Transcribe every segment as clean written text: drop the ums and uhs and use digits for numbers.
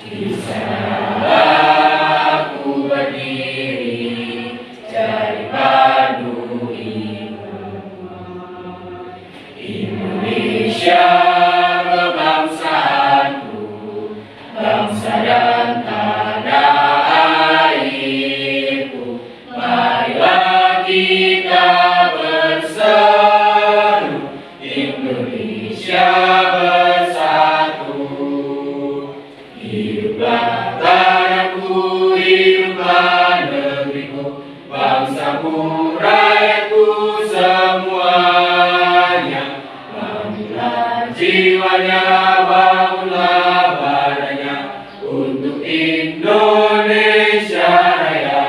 Di sana aku berdiri, cari padu Indonesia kebangsaanku, bangsa dan tanah airku. Marilah kita berseru, Indonesia bersatu. Hiduplah tanahku, hiduplah negeriku, bangsaku, rakyatku semuanya. Bangunlah jiwanya, bangunlah badannya untuk Indonesia Raya.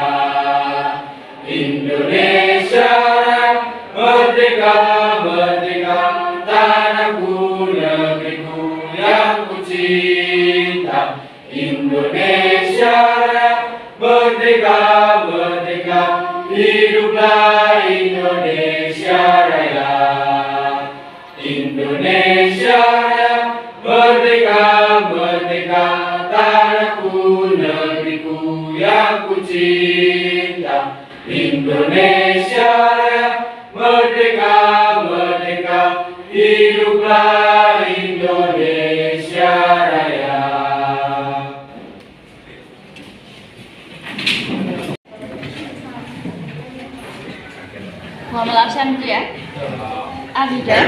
Indonesia Raya, merdeka, merdeka, tanahku, negeriku yang ku cinta. Indonesia Raya, merdeka, merdeka, hiduplah Indonesia Raya. Indonesia Raya, merdeka, merdeka, tanahku, negeriku yang ku cinta. Indonesia Raya, merdeka, merdeka, hiduplah Indonesia Raya. Muhammad Arsyam itu ya. Abida,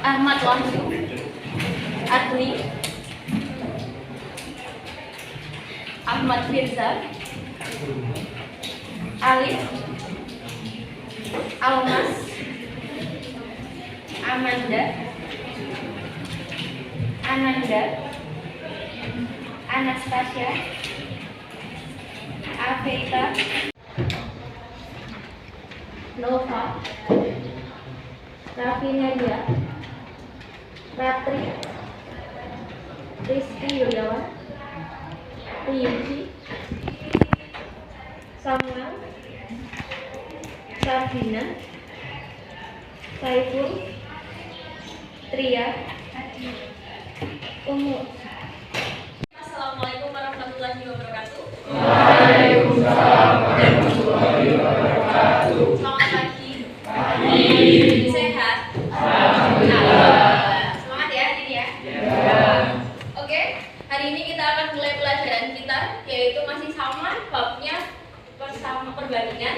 Ahmad Wahyu, Adli, Ahmad Firza, Alif, Almas, Amanda, Ananda, Anastasia, Aveita, Nova, Raffi Nadia, Ratri, Rizky Yuryawan, Riyuji, Samuel, Sardina, Saiful, Tria, Umu. Assalamualaikum warahmatullahi wabarakatuh. Waalaikumsalam warahmatullahi wabarakatuh. Selamat pagi. Pagi. Sehat. Alhamdulillah. Semangat ya hari ini ya. Ya. Oke, hari ini kita akan mulai pelajaran kita, yaitu masih sama babnya bersama perbandingan.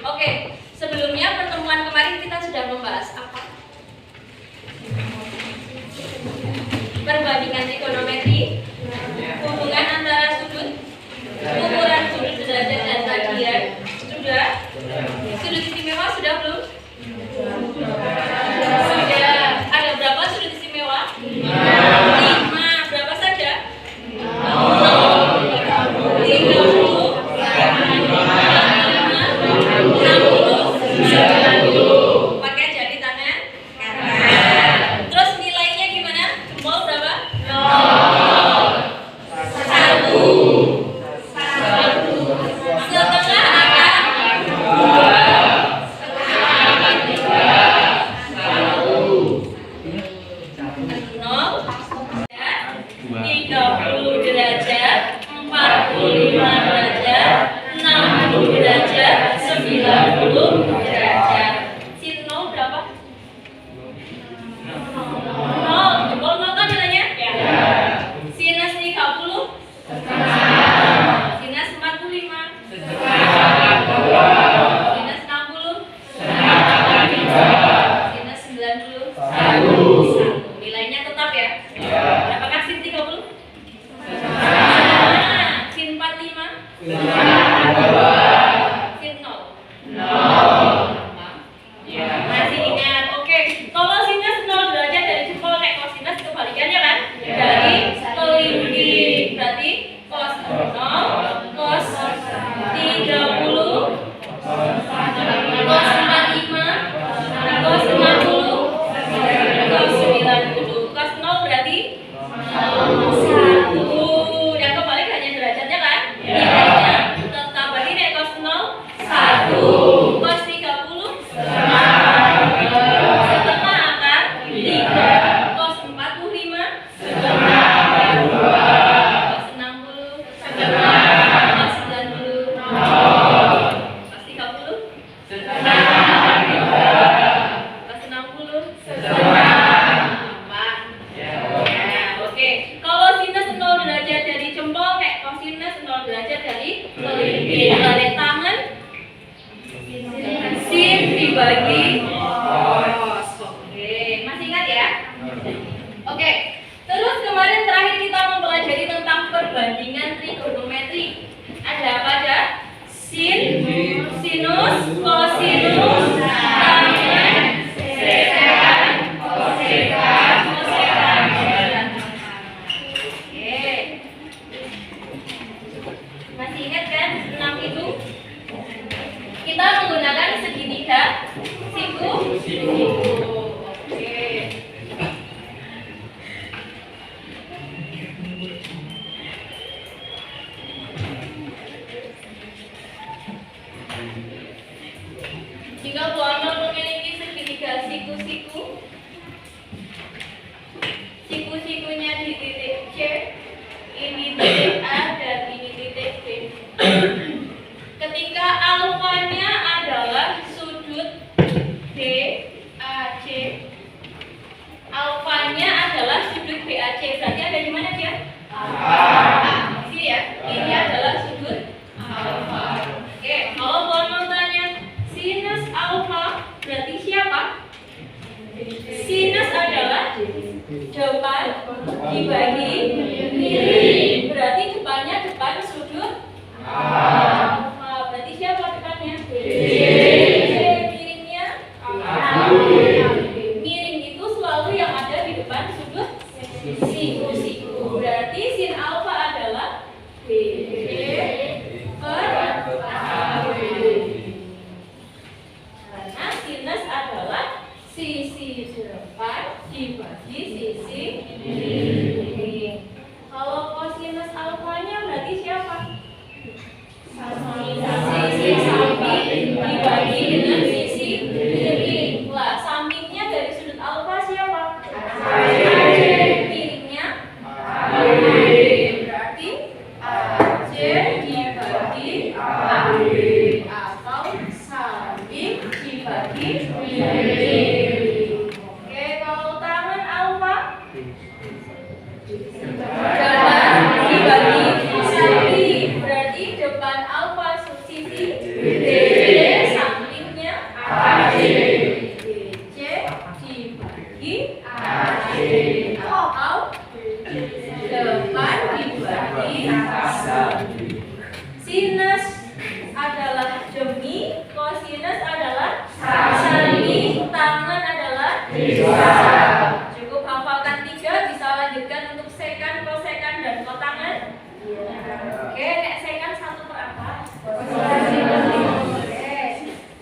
Oke, sebelumnya pertemuan kemarin kita sudah membahas apa? Perbandingan trigonometri, hubungan antara sudut, ukuran sudut derajat dan radian. Sudah? Sudut istimewa sudah belum? Sudah. Ada berapa sudut istimewa? 5. Berapa saja? 30, 60, pakai jari tangan kanan. Terus nilainya gimana? Jempol berapa? 1. Setengah akan 30 derajat, 45 derajat, 60 derajat, 90 derajat. Sin 0 berapa? 0. Jempol 0 kan nilainya? Ya. Sinus 30? Sinus 45? Sinus 60? Sinus 90? 1. Nilainya tetap ya? Apakah sin 30? Sin 45? Sin 0? Telapak tangan. Sin dibagi cos. Oke, masih ingat ya? Oke. Terus kemarin terakhir kita mempelajari tentang perbandingan trigonometri. Ada apa aja? Sin, sinus, kosinus, tangen, sekan, kosekan, kosekan. Oke. Masih ingat kan 6 itu? Kita menggunakan segitiga, siku. Oke. Jika Bu Amel memiliki segitiga siku-siku, siku-sikunya di titik C, ini titik A dan ini titik B. Ketika alfanya adalah sudut BAC, alfanya adalah sudut BAC, berarti ada di mana dia? Sini ya, ini adalah sudut alfa. Oke, kalau Bu Amel tanya sinus alfa, berarti siapa? Sinus adalah depan dibagi miring, berarti depannya depan sudut alfa. Berarti siapa depannya? Miringnya miring itu selalu yang ada di depan sudut siku. Berarti sin alfa adalah BB per AB. Karena sinus adalah sisi depan dibagi sisi miring. Kalau kosinus alfanya berarti siapa? Sisi samping dibagi dengan sisi miring. Lah, sampingnya dari sudut alfa siapa? Miringnya berarti AC dibagi AB atau samping dibagi miring. Oke, kalau tangan alfa depan dibagi samping, berarti depan alfa sisi D, sampingnya AC. DC dibagi AC atau depan dibagi samping. Sinus adalah demi, kosinus adalah samping, tangan adalah bisa. Cukup hafalkan 3, bisa lanjutkan untuk sekan, kosekan, dan kotangan. Oke, nek sekan 1 per apa? Oke,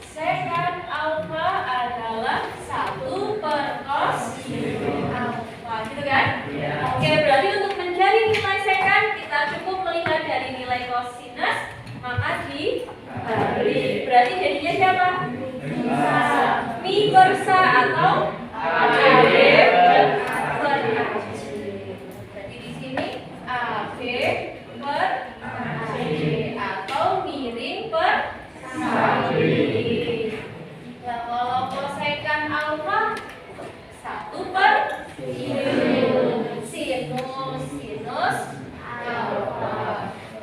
sekan alfa adalah 1 per cos alfa, gitu kan? Oke, berarti untuk mencari nilai sekan kita cukup melihat dari nilai kosinus, maka dibalik. Berarti jadinya siapa? Mi per sa atau AB per AC. Berarti di sini AB per AC atau miring per samping. Nah, kalau kosekan alfa 1 per sinus alfa.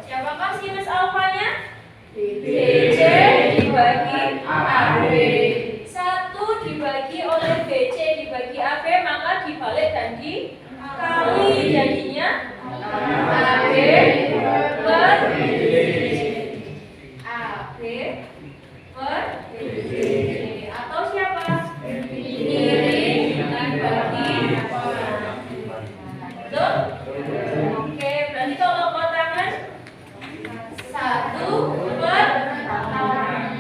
Siapakah sinus alfanya? BC dibagi AB. 1 dibagi oleh BC dibagi AB, maka dibalik dan dikali, jadinya AB per AB per BC. Atau siapa? Miring dibagi. Betul? Oke, berarti kalau kotangan 1 per tangan.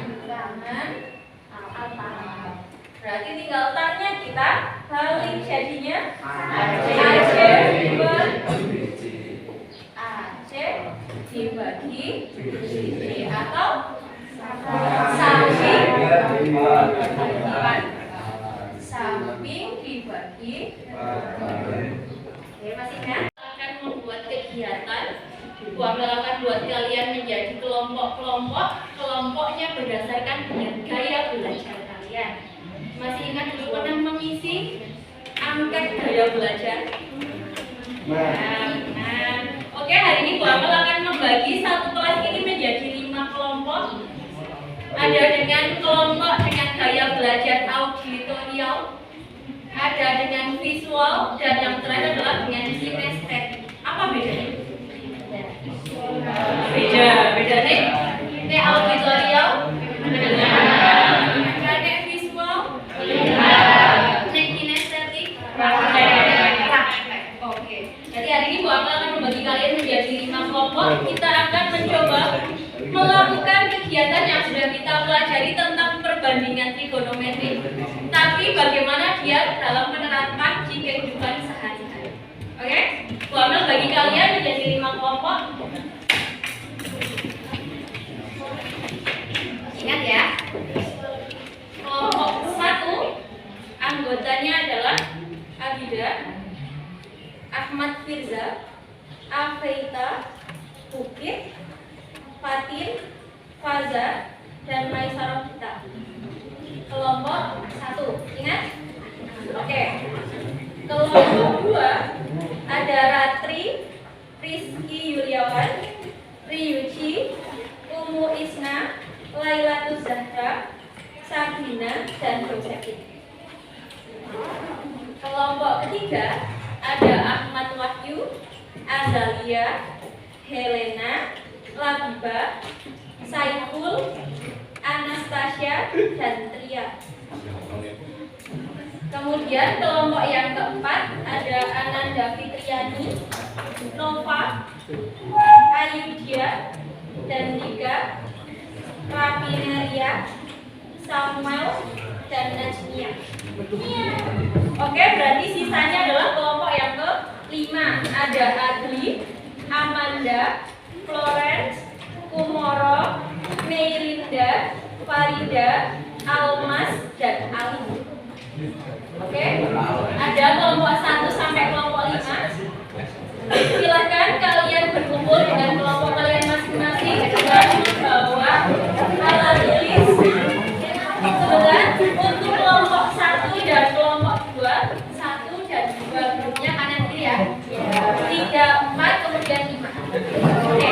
Berarti tinggal tannya kita balik, jadinya AC per AC dibagi BC atau samping dibagi. Oke, masih ingat? Akan membuat kegiatan. Bu Amel akan buat kalian menjadi kelompok-kelompok. Kelompoknya berdasarkan dengan gaya belajar kalian. Masih ingat dulu pernah mengisi angket gaya belajar? Nah. Oke, hari ini Bu Amel akan membagi satu kelas ini menjadi Ada dengan kelompok dengan gaya belajar auditorial, ada dengan visual, dan yang terakhir adalah dengan kinestetik. Apa bedanya? Beda nih. Ini auditorial, ini visual, ini kinestetik, praktek. Oke. Jadi hari ini Bu Amal akan membagi kalian menjadi 5 kelompok. Kita akan mencoba melakukan kegiatan yang sudah kita pelajari tentang perbandingan trigonometri. Tapi bagaimana dia dalam menerapkan di kehidupan sehari-hari. Oke? Bu Amal bagi kalian menjadi 5 kelompok. Ingat ya. Kelompok 1 anggotanya adalah Abida, Ahmad Firza, Afeita, Bukit, Fatin, Faza, dan Maisarah kita. Kelompok 1, ingat? Oke. Kelompok 2 ada Ratri, Rizky Yuliawan, Riyuci, Umu Isna, Lailatul Zahra, Sabina, dan Josephine. Kelompok ketiga ada Ahmad Wahyu, Azalia, Helena, Labiba, Saiful, Anastasia, dan Tria. Kemudian kelompok yang keempat ada Ananda Fitriani, Nova, Ayudia, dan Dika, Rapineria, Samuel, dan Najmia. Oke, berarti sisanya adalah kelompok yang ke-5. Ada Adli, Amanda, Florence, Kumoro, Meilinda, Farida, Almas, dan Ali. Oke, ada kelompok 1 sampai kelompok 5. Silakan kalian berkumpul dengan kelompok kalian masing-masing dan membawa alat tulis. Kebetulan untuk kelompok 1 dan kelompok 2, 1 dan 2 grupnya kanan kiri ya. 3, 4, kemudian 5. Oke.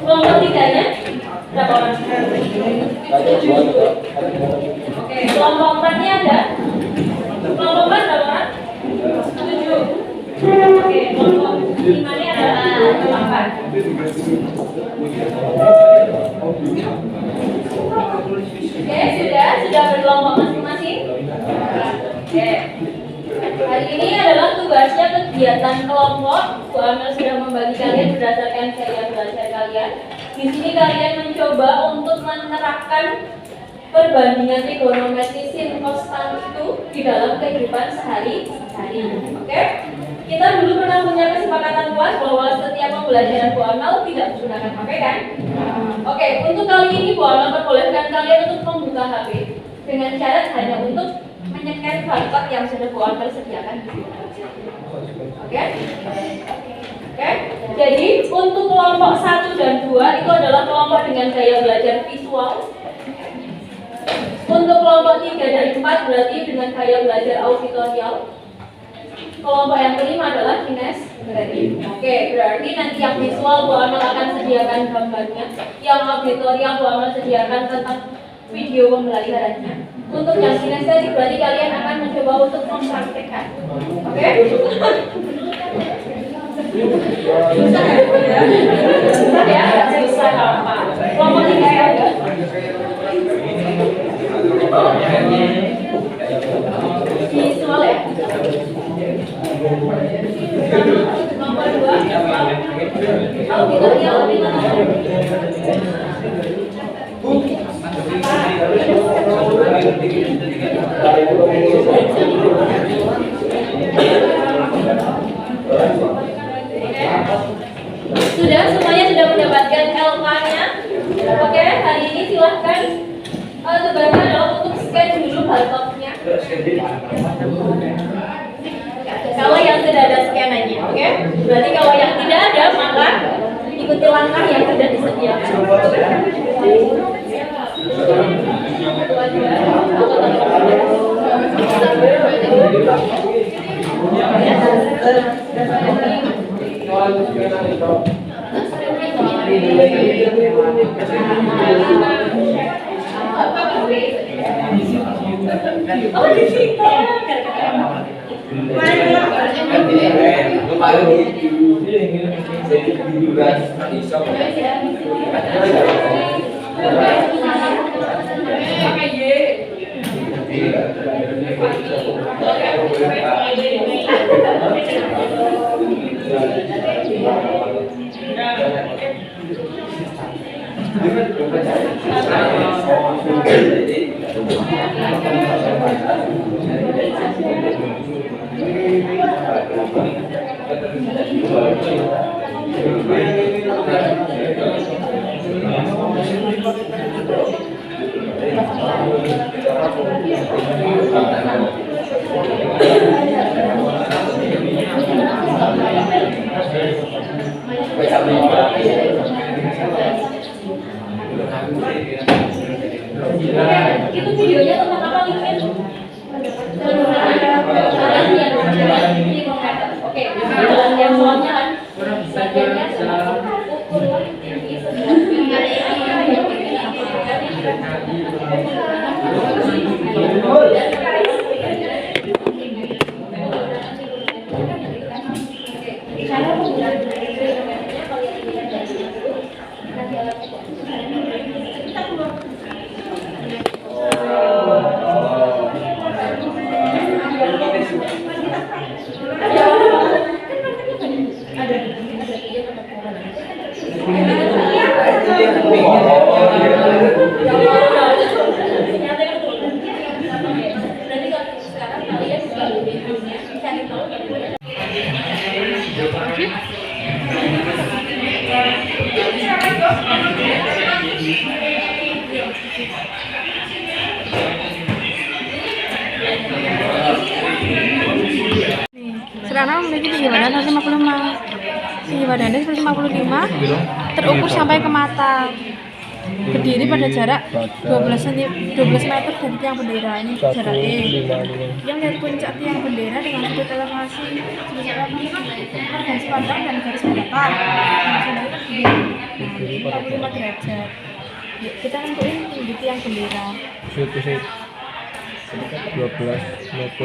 Kelompok 3-nya berapa orang? 7. Oke, kelompok 4-nya ada? Kelompok 4 berapa orang? 7. Oke, kelompok 5-nya ada 8. Oke, sudah berkelompok masing-masing? Oke. Hari ini adalah tugasnya kegiatan kelompok. Bu Amel sudah membagi kalian berdasarkan gaya belajar kalian. Di sini kalian mencoba untuk menerapkan perbandingan trigonometri sin cos tan itu di dalam kehidupan sehari-hari. Oke? Kita dulu pernah punya kesepakatan puas bahwa setiap pembelajaran Bu Amel tidak menggunakan HP kan? Oke, untuk kali ini Bu Amel perbolehkan kalian untuk membuka HP dengan syarat hanya untuk menyekan barcode yang sudah Bu Amel sediakan di sini. Oke? Oke? Jadi untuk kelompok 1 dan 2 itu adalah kelompok dengan gaya belajar visual. Untuk kelompok 3 dan 4 berarti dengan gaya belajar auditorial. Kelompok yang kelima adalah kinestetik. Oke, berarti nanti yang visual Bu Amel akan sediakan gambarnya, yang auditorial Bu Amel sediakan tentang video pembelajarannya. Untuk yang kinestetik berarti kalian akan mencoba untuk mempraktekkan. Oke? Susah ya? Susah ya? Susah apa? Kelompok 3 ya? Visual ya? Nomor 2. Oh, tidak ya, lebih Sudah, semuanya sudah mendapatkan LK-nya. Oke, hari ini silahkan tugasnya adalah untuk scan dulu barcode-nya. Kalau yang sudah ada scan-nya, oke? Berarti kalau yang tidak ada, maka ikuti langkah yang sudah disediakan. Oh, di situ. Itu videonya tentang apa nih? Oke, yang soalnya kan bagiannya ukur tinggi Sekarang memiliki tinggi badan 155, tinggi badannya 155, terukur sampai ke mata, berdiri pada jarak 12 meter dari tiang bendera. Ini jarak E. Yang lihat puncak tiang bendera dengan sudut elevasi garis pandang dan garis mendatar. Nah, 45 derajat. Yuk, kita nentuin tinggi tiang bendera. 12 meter.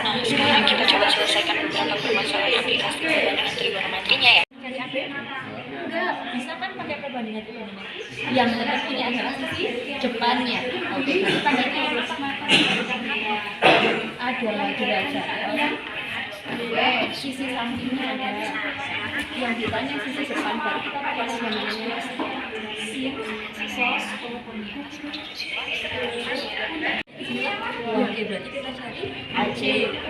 Nah, sekarang kita coba selesaikan beberapa permasalahan aplikasi dengan trigonometrinya ya. Enggak, bisa kan pakai perbandingan yang tetap ini adalah sisi depannya. Oke, tandanya ada derajat ya. Sisi sampingnya ada yang ditanya sisi depan, baru kita pakai perbandingannya sin sos pengepungnya. Oke, berarti kita cari AC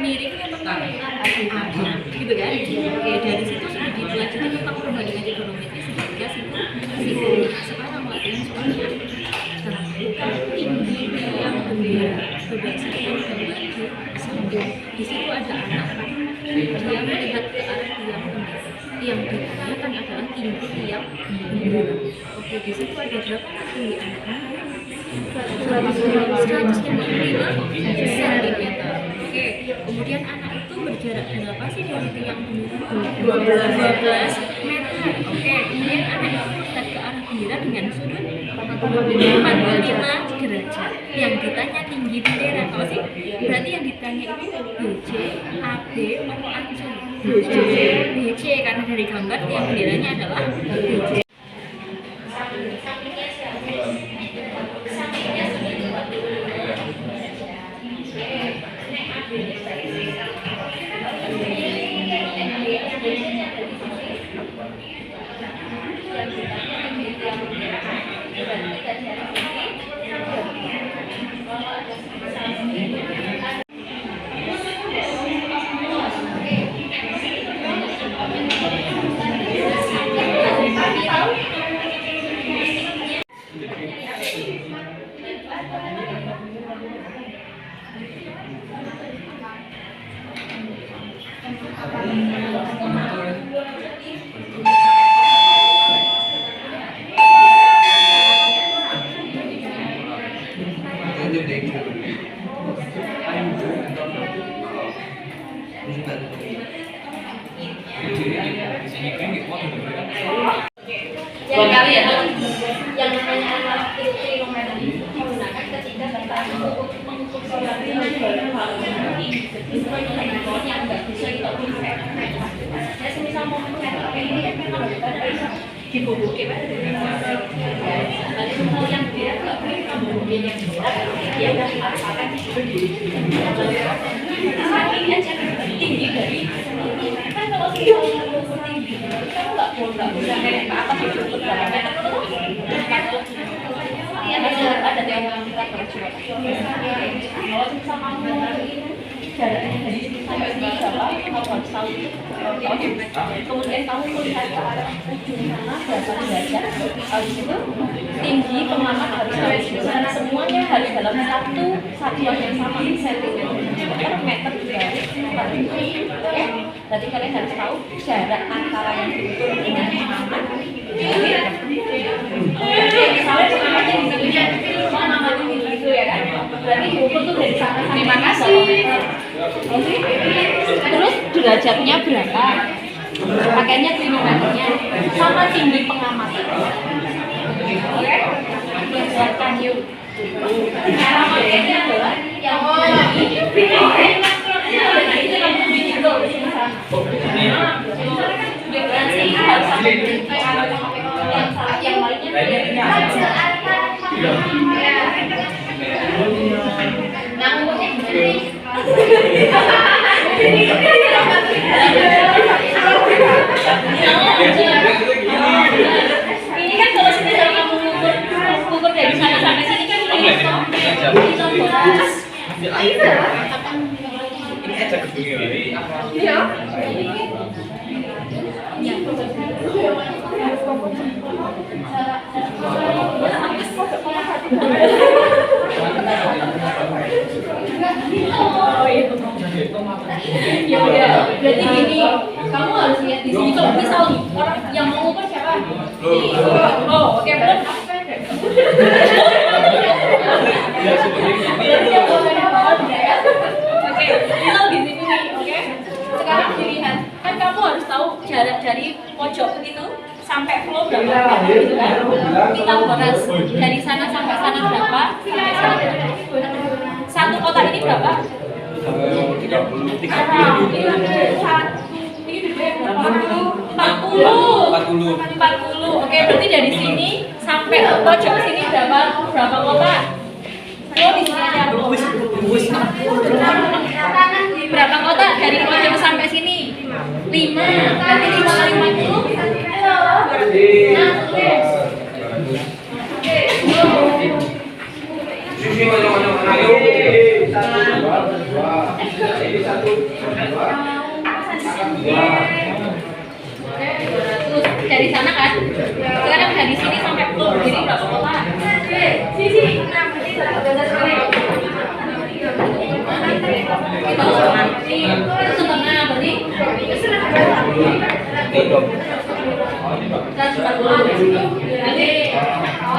miringnya tentang AC gitu kan? Oke, dari situ sudah dipelajari tentang perbandingan trigonometri sehingga situ sekarang latihan soalnya tentukan tinggi tiang bendera berdasarkan gambar di samping. Di situ ada anak dia melihat ke arah tiang bendera. Yang ditanyakan adalah tinggi tiang bendera. Oke, di situ ada berapa tinggi anaknya? 155 cm. Oke, kemudian anak itu berjarak berapa sih dari tiang bendera? 12 meter. Oke, kemudian anak itu melihat ke arah bendera dengan sudut 45 derajat. Yang ditanya tinggi bendera, kalau sih berarti yang ditanya itu BC, AB, atau AC? BC, karena dari gambar tiang benderanya adalah BC. Yang namanya analog trigonometri digunakan ketika kita mengukur yang nggak bisa kita ukur. Ya semisal mau mencatat ini kan memang bisa dibubuhin. Tapi kalau yang dia nggak boleh dibubuhin yang dia nggak harus akan dibubuhin. Ini aja tinggi dari kan kalau tinggi kan nggak bisa kayak ke atas itu berapa meter tuh? Ada yang kita berjuang. Kalau bisa mau jaraknya dari sini sampai sini berapa? Kamu harus tahu itu. Kemudian kamu melihat ke arah ujung sana berapa derajat. Habis itu tinggi pengamat harus tahu. Semuanya harus dalam satu satuan yang sama, sentimeter, meter dari tempat ini. Ya, berarti kalian harus tahu jarak antara yang diukur dengan pengamat. Misalnya pengamatnya di sini, pengamatnya di situ ya kan? Berarti diukur tuh dari sana sampai. Terima kasih. Terus derajatnya berapa? Pakainya trigonometrinya sama tinggi pengamat. Oke? Buatkan yuk. Cara pakainya adalah yang itu kamu bikin dulu di sana. Nanti harus sampai yang lainnya. Nah, ini kan kalau semisal kamu ukur dari sana sampai sini kan ini bonus. Ini aja kebunnya. Iya. Ya udah, berarti gini, kamu harus lihat di sini. Kalau misal orang yang mau ngukur siapa? Oh, oke, belum. Oke, misal di sini nih, oke. Sekarang dilihat, kan kamu harus tahu jarak dari pojok itu sampai flow berapa meter gitu kan? Pitagoras dari sana sampai sana berapa? Sampai sana berapa? Satu kotak ini berapa? 30. Oke, berarti dari sini sampai pojok sini berapa kotak? Flow di sini ada berapa kotak dari pojok sampai sini? 5. Berarti 5 kali 50. Nah, oke. Sisi macam-macam ayo. Dari sana kan? Sekarang dari sini sampai ke berdiri berapa kota? Sini. Itu setengah berarti.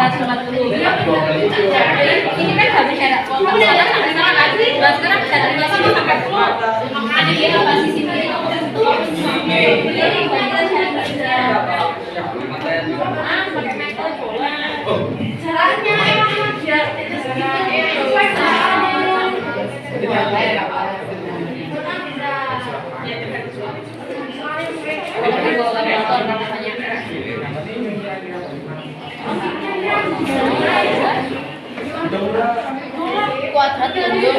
140. Ini kan habis jarak. Kalau jarak sampai sana kan? Sekarang jaraknya sini sampai keluar. Ada dia apa sisi ini? Pakai meter bola. Jaraknya kuadrat ya dia.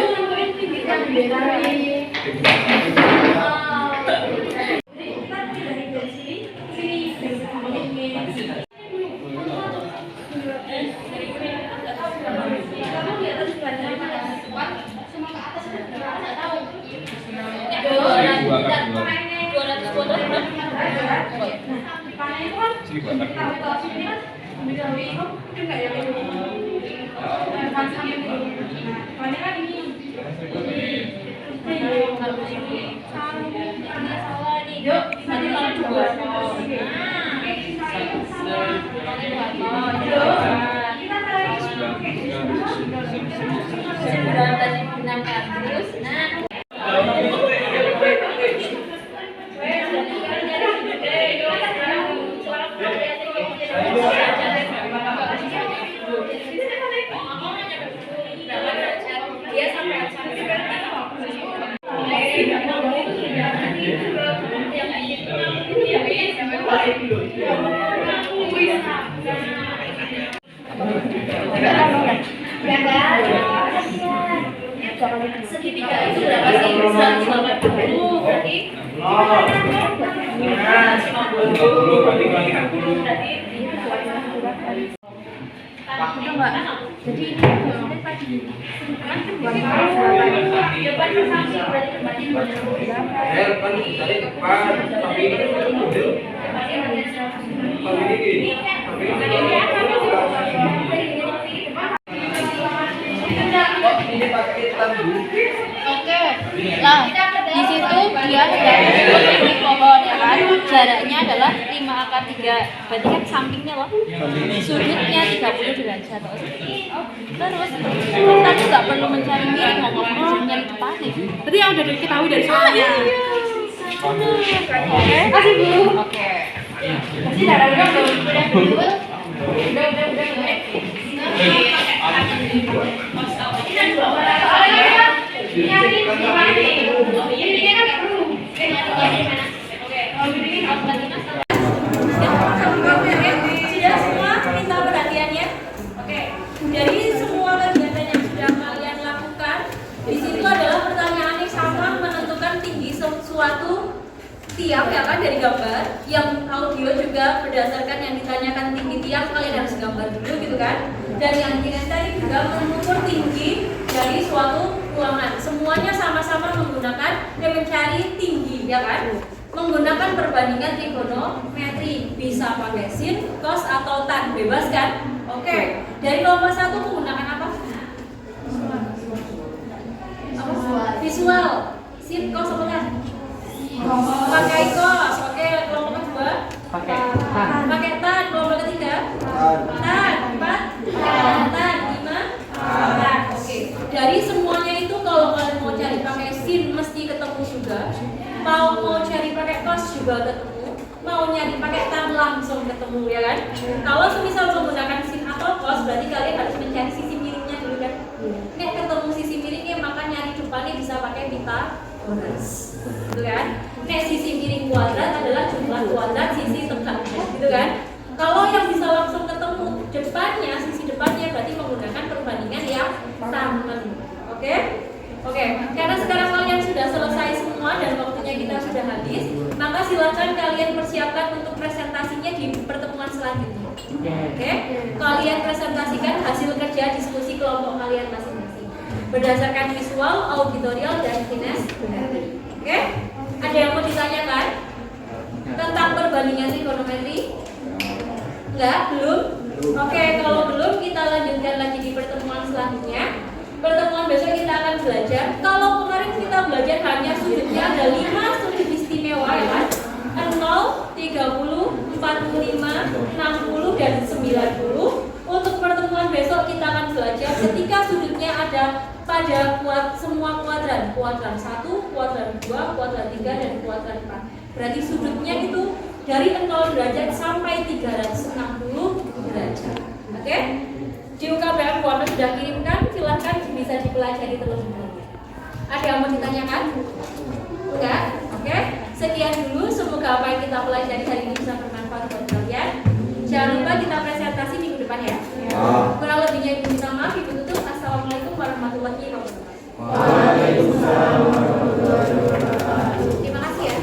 Segitiga itu berapa sih? 180 berarti 50 berarti kurang 30. Jadi ini tadi Depan dari depan tapi Oke, nah di situ dia di pohon ya kan, jaraknya adalah 5 akar 3, berarti kan sampingnya loh, sudutnya 30 derajat. Terus kita nggak perlu mencari miring, mau ngomong nyari depan nih. Berarti yang udah diketahui dari soalnya. Oke, kasih Bu. Oke. Kasih darah udah. Sudah semua minta perhatiannya. Oke. Dari semua kegiatan yang sudah kalian lakukan, di situ adalah pertanyaan yang sama menentukan tinggi suatu tiang ya kan dari gambar. Yang audio juga berdasarkan yang ditanyakan tinggi tiang kalian harus gambar dulu gitu kan. Dan yang tadi juga mengukur tinggi dari suatu ruangan. Semuanya sama-sama menggunakan dan mencari tinggi ya kan. Menggunakan perbandingan trigonometri, bisa pakai sin, cos atau tan, bebas kan? Oke. Dari kelompok 1 menggunakan apa? Visual. Sin, cos apa kan? Pakai cos. Oke, kelompok kedua pakai tan. Kelompok ketiga tan. 4 tan. 5 tan. Oke. Dari semuanya itu kalau kalian mau cari pakai sin mesti ketemu juga. Mau cari pakai cos juga ketemu, mau nyari pakai tan langsung ketemu ya kan. Kalau semisal menggunakan sin atau cos berarti kalian harus mencari sisi miringnya dulu kan. Nek ketemu sisi miringnya maka nyari depannya bisa pakai Pythagoras gitu kan. Nek sisi miring kuadrat adalah jumlah kuadrat sisi tegaknya gitu kan. Kalau yang bisa langsung ketemu depannya, sisi depannya berarti menggunakan perbandingan yang sama. Oke? Oke, karena sekarang kalian sudah selesai semua dan waktunya kita sudah habis, maka silakan kalian persiapkan untuk presentasinya di pertemuan selanjutnya. Oke, kalian presentasikan hasil kerja diskusi kelompok kalian masing-masing berdasarkan visual, auditorial, dan kinestetik. Oke, ada yang mau ditanyakan tentang perbandingan trigonometri? Enggak, belum? Oke, kalau belum kita lanjutkan lagi di pertemuan selanjutnya. Pertemuan besok kita akan belajar. Kalau kemarin kita belajar hanya sudutnya ada 5 sudut istimewa ya kan? 0, 30, 45, 60, dan 90. Untuk pertemuan besok kita akan belajar ketika sudutnya ada pada semua kuadran. Kuadran 1, kuadran 2, kuadran 3, dan kuadran 4. Berarti sudutnya itu dari 0 derajat sampai 360 derajat. Oke? Di UKBM Bu Amel sudah kirimkan, silahkan bisa dipelajari terlebih dahulu. Ada yang mau ditanyakan? Enggak? Oke? Sekian dulu, semoga apa yang kita pelajari hari ini bisa bermanfaat buat kalian. Jangan lupa kita presentasi minggu depan ya. Kurang lebihnya ibu minta maaf, ibu tutup. Assalamualaikum warahmatullahi wabarakatuh. Waalaikumsalam warahmatullahi wabarakatuh. Terima kasih ya.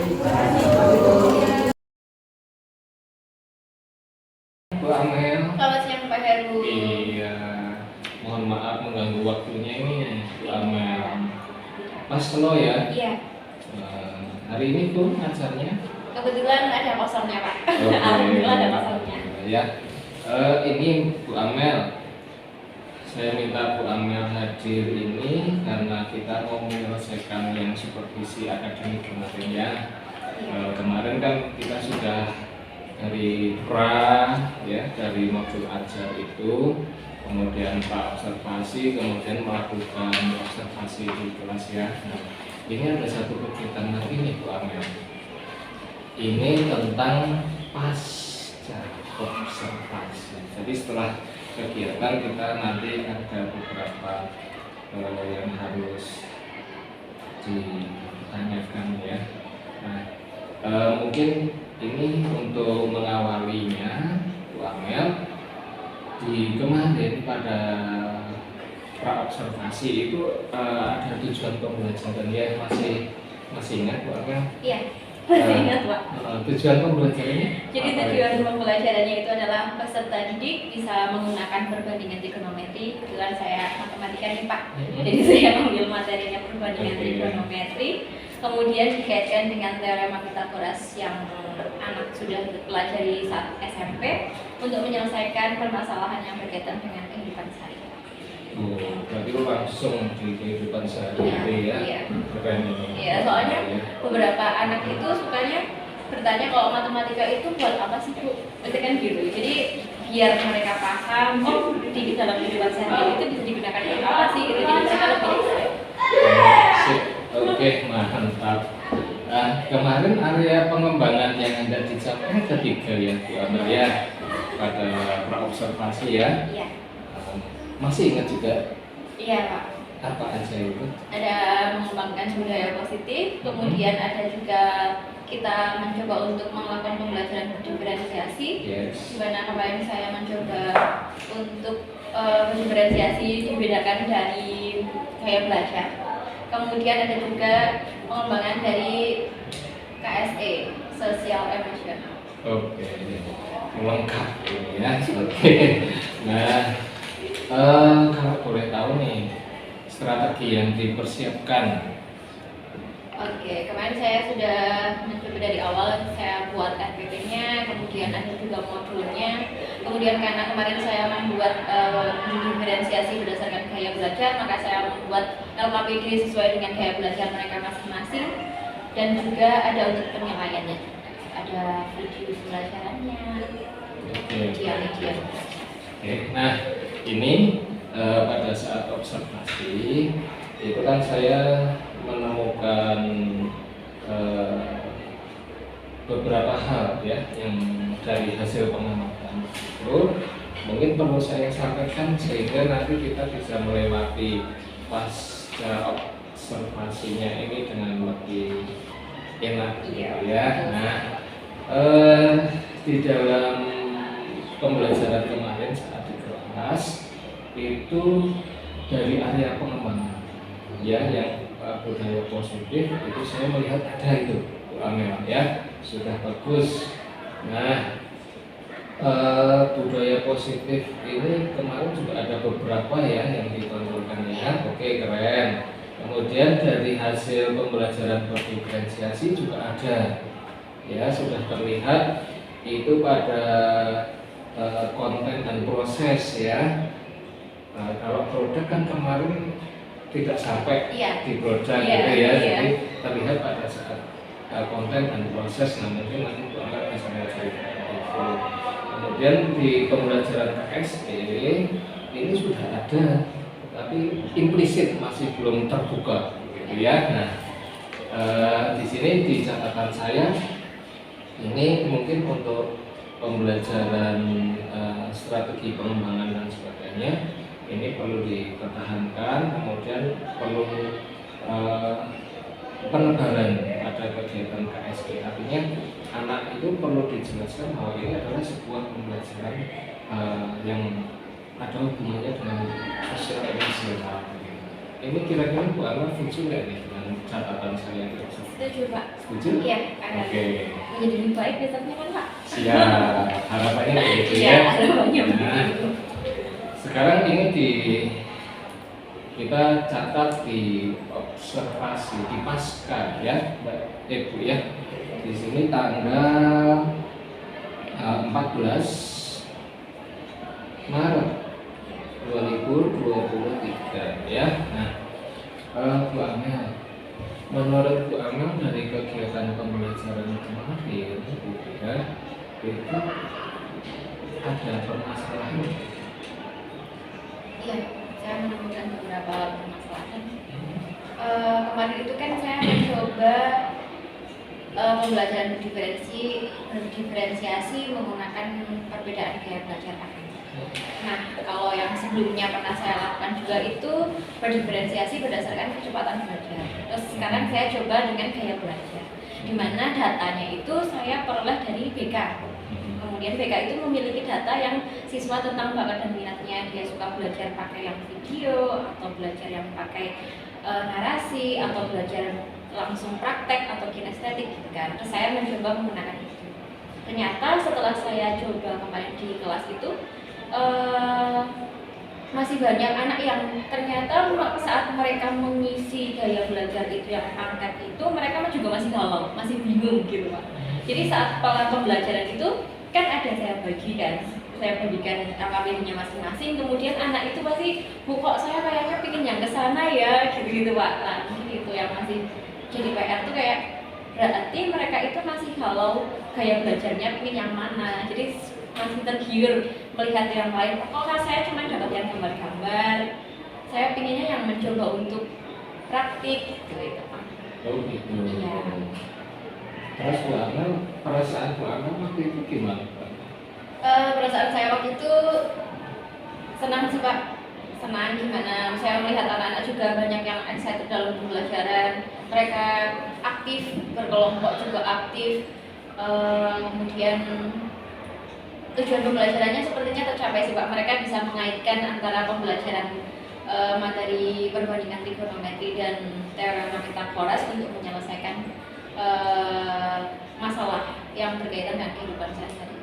Bu Amel. Selamat siang Pak Heru. Iya, mohon maaf mengganggu waktunya ini Bu Amel. Mas Selo ya. Iya. Hari ini tuh acaranya. Kebetulan ada kosongnya Pak. Oke. Alhamdulillah ada kosongnya. Ya, ini Bu Amel. Saya minta Bu Amel hadir ini karena kita mau menyelesaikan yang supervisi akademik kemarin ya. Kemarin kan kita sudah dari dari modul ajar itu, kemudian observasi, kemudian melakukan observasi di kelas ya. Nah, ini ada satu kegiatan lagi nih Bu Amel. Ini tentang pasca observasi. Jadi setelah kegiatan kita nanti ada beberapa yang harus ditanyakan ya. Nah, mungkin ini untuk mengawalinya Bu Amel, di kemarin pada pra-observasi itu ada tujuan pembelajaran ya, masih ingat Bu Amel? Iya. Masih ingat Pak. Tujuan pembelajarannya? Jadi tujuan pembelajarannya itu adalah peserta didik bisa menggunakan perbandingan trigonometri. Kebetulan saya matematika nih Pak. Jadi saya ambil materinya perbandingan trigonometri. Kemudian dikaitkan dengan teorema Pythagoras yang anak sudah pelajari saat SMP untuk menyelesaikan permasalahan yang berkaitan dengan kehidupan sehari-hari. Berarti lu langsung di kehidupan sehari-hari ya? Iya. Keren ini. Iya, soalnya beberapa anak itu sukanya bertanya kalau matematika itu buat apa sih Bu? Itu kan gitu. Jadi biar mereka paham, oh di dalam kehidupan sehari-hari itu bisa digunakan untuk apa sih? Gitu. Jadi mereka lebih Sip. Oke, mantap. Nah, kemarin area pengembangan yang Anda dicapai ketiga ya Bu Amel ya, pada pra-observasi ya. Iya. Masih ingat juga Iya Pak. apa aja itu? Ada mengembangkan budaya positif, kemudian ada juga kita mencoba untuk melakukan pembelajaran berdiferensiasi. Yes. Di mana kemarin saya mencoba untuk berdiferensiasi dibedakan dari gaya belajar. Kemudian ada juga pengembangan dari KSE, Social Emotional. Oke, lengkap ini ya. Oke. Nah, kalau boleh tahu nih strategi yang dipersiapkan. Oke, kemarin saya sudah mencoba dari awal, saya buat RPP-nya, kemudian ada juga modulnya. Kemudian karena kemarin saya membuat diferensiasi berdasarkan gaya belajar, maka saya membuat LKPD sesuai dengan gaya belajar mereka masing-masing. Dan juga ada untuk penilaiannya, ada video pembelajarannya, media-media. Oke, nah ini pada saat observasi itu kan saya menemukan beberapa hal ya yang dari hasil pengamatan itu mungkin perlu saya sampaikan sehingga nanti kita bisa melewati pasca observasinya ini dengan lebih enak gitu ya. Nah, di dalam pembelajaran kemarin saat di kelas itu dari area pengembangan ya yang budaya positif itu saya melihat ada itu Bu Amel ya, sudah bagus. Nah, Budaya positif ini kemarin juga ada beberapa ya yang ditonjolkan ya. Oke, keren. Kemudian dari hasil pembelajaran berdiferensiasi juga ada ya, sudah terlihat itu pada konten dan proses ya. Kalau produk kan kemarin tidak sampai Iya. di produk Iya, gitu ya, iya. jadi terlihat pada saat konten dan proses. Nah mungkin nanti Bu Amel bisa mengajari itu. Kemudian di pembelajaran KSE ini sudah ada, tapi implisit masih belum terbuka, gitu ya. Nah, di sini di catatan saya ini mungkin untuk pembelajaran strategi pengembangan dan sebagainya ini perlu dipertahankan, kemudian perlu penebalan pada kegiatan KSE. Artinya anak itu perlu dijelaskan bahwa ini adalah sebuah pembelajaran yang ada hubungannya dengan sosial emosional. Ini kira-kira Bu Amel setuju nggak nih dengan catatan saya tersebut? Setuju Pak. Setuju? Iya, karena Oke. menjadi lebih baik besoknya kan Pak. Siap, harapannya begitu Iya, ya. harapannya Nah, begitu. sekarang ini kita catat di observasi di pasca ya, Mbak Ibu ya. Di sini tanggal 14 Maret 2023 ya. Nah, Bu Amel, menurut Bu Amel dari kegiatan pembelajaran kemarin gitu ya, itu ada permasalahan. Iya, saya menemukan beberapa permasalahan. Kemarin itu kan saya mencoba pembelajaran berdiferensiasi menggunakan perbedaan gaya belajar akademik. Nah, kalau yang sebelumnya pernah saya lakukan juga itu berdiferensiasi berdasarkan kecepatan belajar. Terus sekarang saya coba dengan gaya belajar, di mana datanya itu saya peroleh dari BK. Kemudian BK itu memiliki data yang siswa tentang bakat dan minatnya, dia suka belajar pakai yang video atau belajar yang pakai narasi atau belajar langsung praktek atau kinestetik gitu kan. Terus saya mencoba menggunakan itu. Ternyata setelah saya coba kemarin di kelas itu masih banyak anak yang ternyata saat mereka mengisi gaya belajar itu yang angkat itu mereka juga masih galau, masih bingung gitu Pak. Jadi saat pembelajaran itu kan ada saya bagikan, saya bagikan KKP-nya masing-masing, kemudian anak itu pasti kok saya kayaknya pingin yang kesana ya gitu-gitu Pak. Nah itu yang masih jadi PR tuh kayak berarti mereka itu masih galau gaya belajarnya pingin yang mana, jadi masih tergiur melihat yang lain. Kok saya cuma dapat yang gambar-gambar, saya pinginnya yang mencoba untuk praktik gitu Pak. Oh gitu. Iya. Terus Bu Amel, perasaan Bu Amel waktu itu gimana Pak? Perasaan saya waktu itu senang sih Pak, senang gimana saya melihat anak-anak juga banyak yang excited dalam pembelajaran, mereka aktif, berkelompok juga aktif, kemudian tujuan pembelajarannya sepertinya tercapai sih Pak. Mereka bisa mengaitkan antara pembelajaran materi perbandingan trigonometri dan teorema Pitagoras untuk menyelesaikan masalah yang berkaitan dengan kehidupan sehari-hari.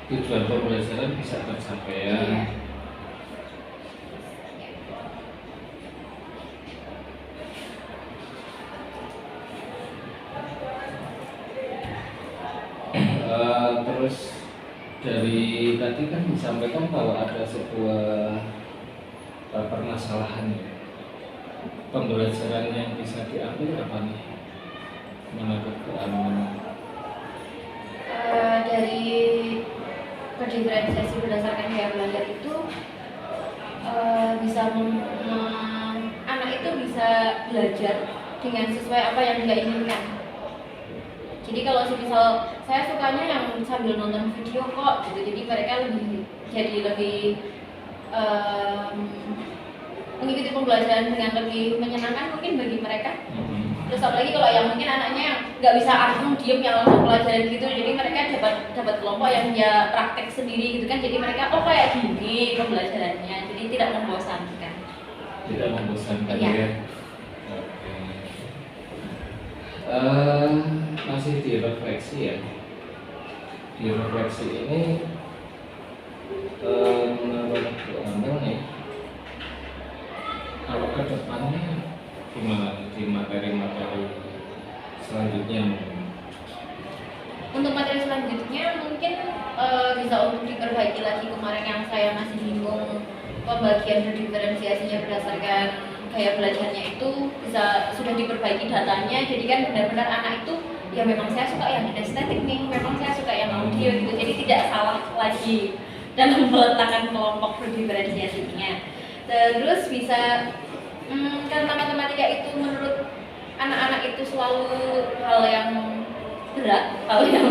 Tujuan pembelajaran bisa tercapai ya. Iya. Terus dari tadi kan disampaikan bahwa ada sebuah permasalahan ya. Pembelajaran yang bisa diambil apa nih? Menurut Bu Amel? Dari berdiferensiasi berdasarkan gaya belajar itu bisa anak itu bisa belajar dengan sesuai apa yang dia inginkan. Jadi kalau misal saya sukanya yang sambil nonton video kok gitu, jadi mereka lebih mengikuti pembelajaran dengan lebih menyenangkan mungkin bagi mereka. Terus apalagi kalau yang mungkin anaknya yang nggak bisa langsung diem yang langsung pelajaran gitu, jadi mereka dapat kelompok yang dia praktek sendiri gitu kan, jadi mereka oh kayak gini pembelajarannya, jadi tidak membosankan. Tidak membosankan Iya. ya. Oke. Masih direfleksi ya. di refleksi ini menurut Bu Amel nih, kalau ke depannya gimana di materi-materi selanjutnya mungkin? Untuk materi selanjutnya mungkin bisa untuk diperbaiki lagi. Kemarin yang saya masih bingung pembagian dan diferensiasinya berdasarkan gaya belajarnya itu sudah diperbaiki datanya. Jadi kan benar-benar anak itu ya memang saya suka yang estetik nih, memang saya suka yang audio gitu. Jadi tidak salah lagi dalam meletakkan kelompok berdiferensiasinya. Terus bisa karena matematika itu menurut anak-anak itu selalu hal yang berat, hal yang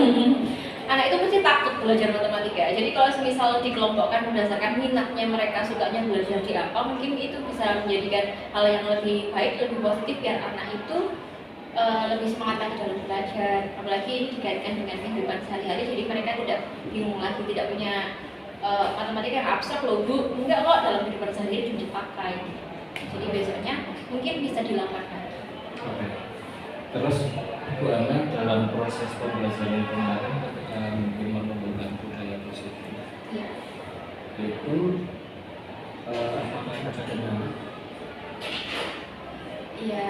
anak itu pasti takut belajar matematika. Jadi kalau misal dikelompokkan berdasarkan minatnya mereka sukanya belajar di apa, mungkin itu bisa menjadikan hal yang lebih baik, lebih positif biar anak itu lebih semangat lagi dalam belajar. Apalagi ini dikaitkan dengan kehidupan sehari-hari, jadi mereka tidak bingung lagi, tidak punya matematika yang abstrak loh Bu, enggak kok, dalam kehidupan sehari-hari itu dipakai. Jadi besoknya mungkin bisa dilakukan. Oke. Terus Bu Amel dalam proses pembelajaran kemarin ketika mungkin menumbuhkan budaya positif, Iya. itu apakah ada kendala? Iya,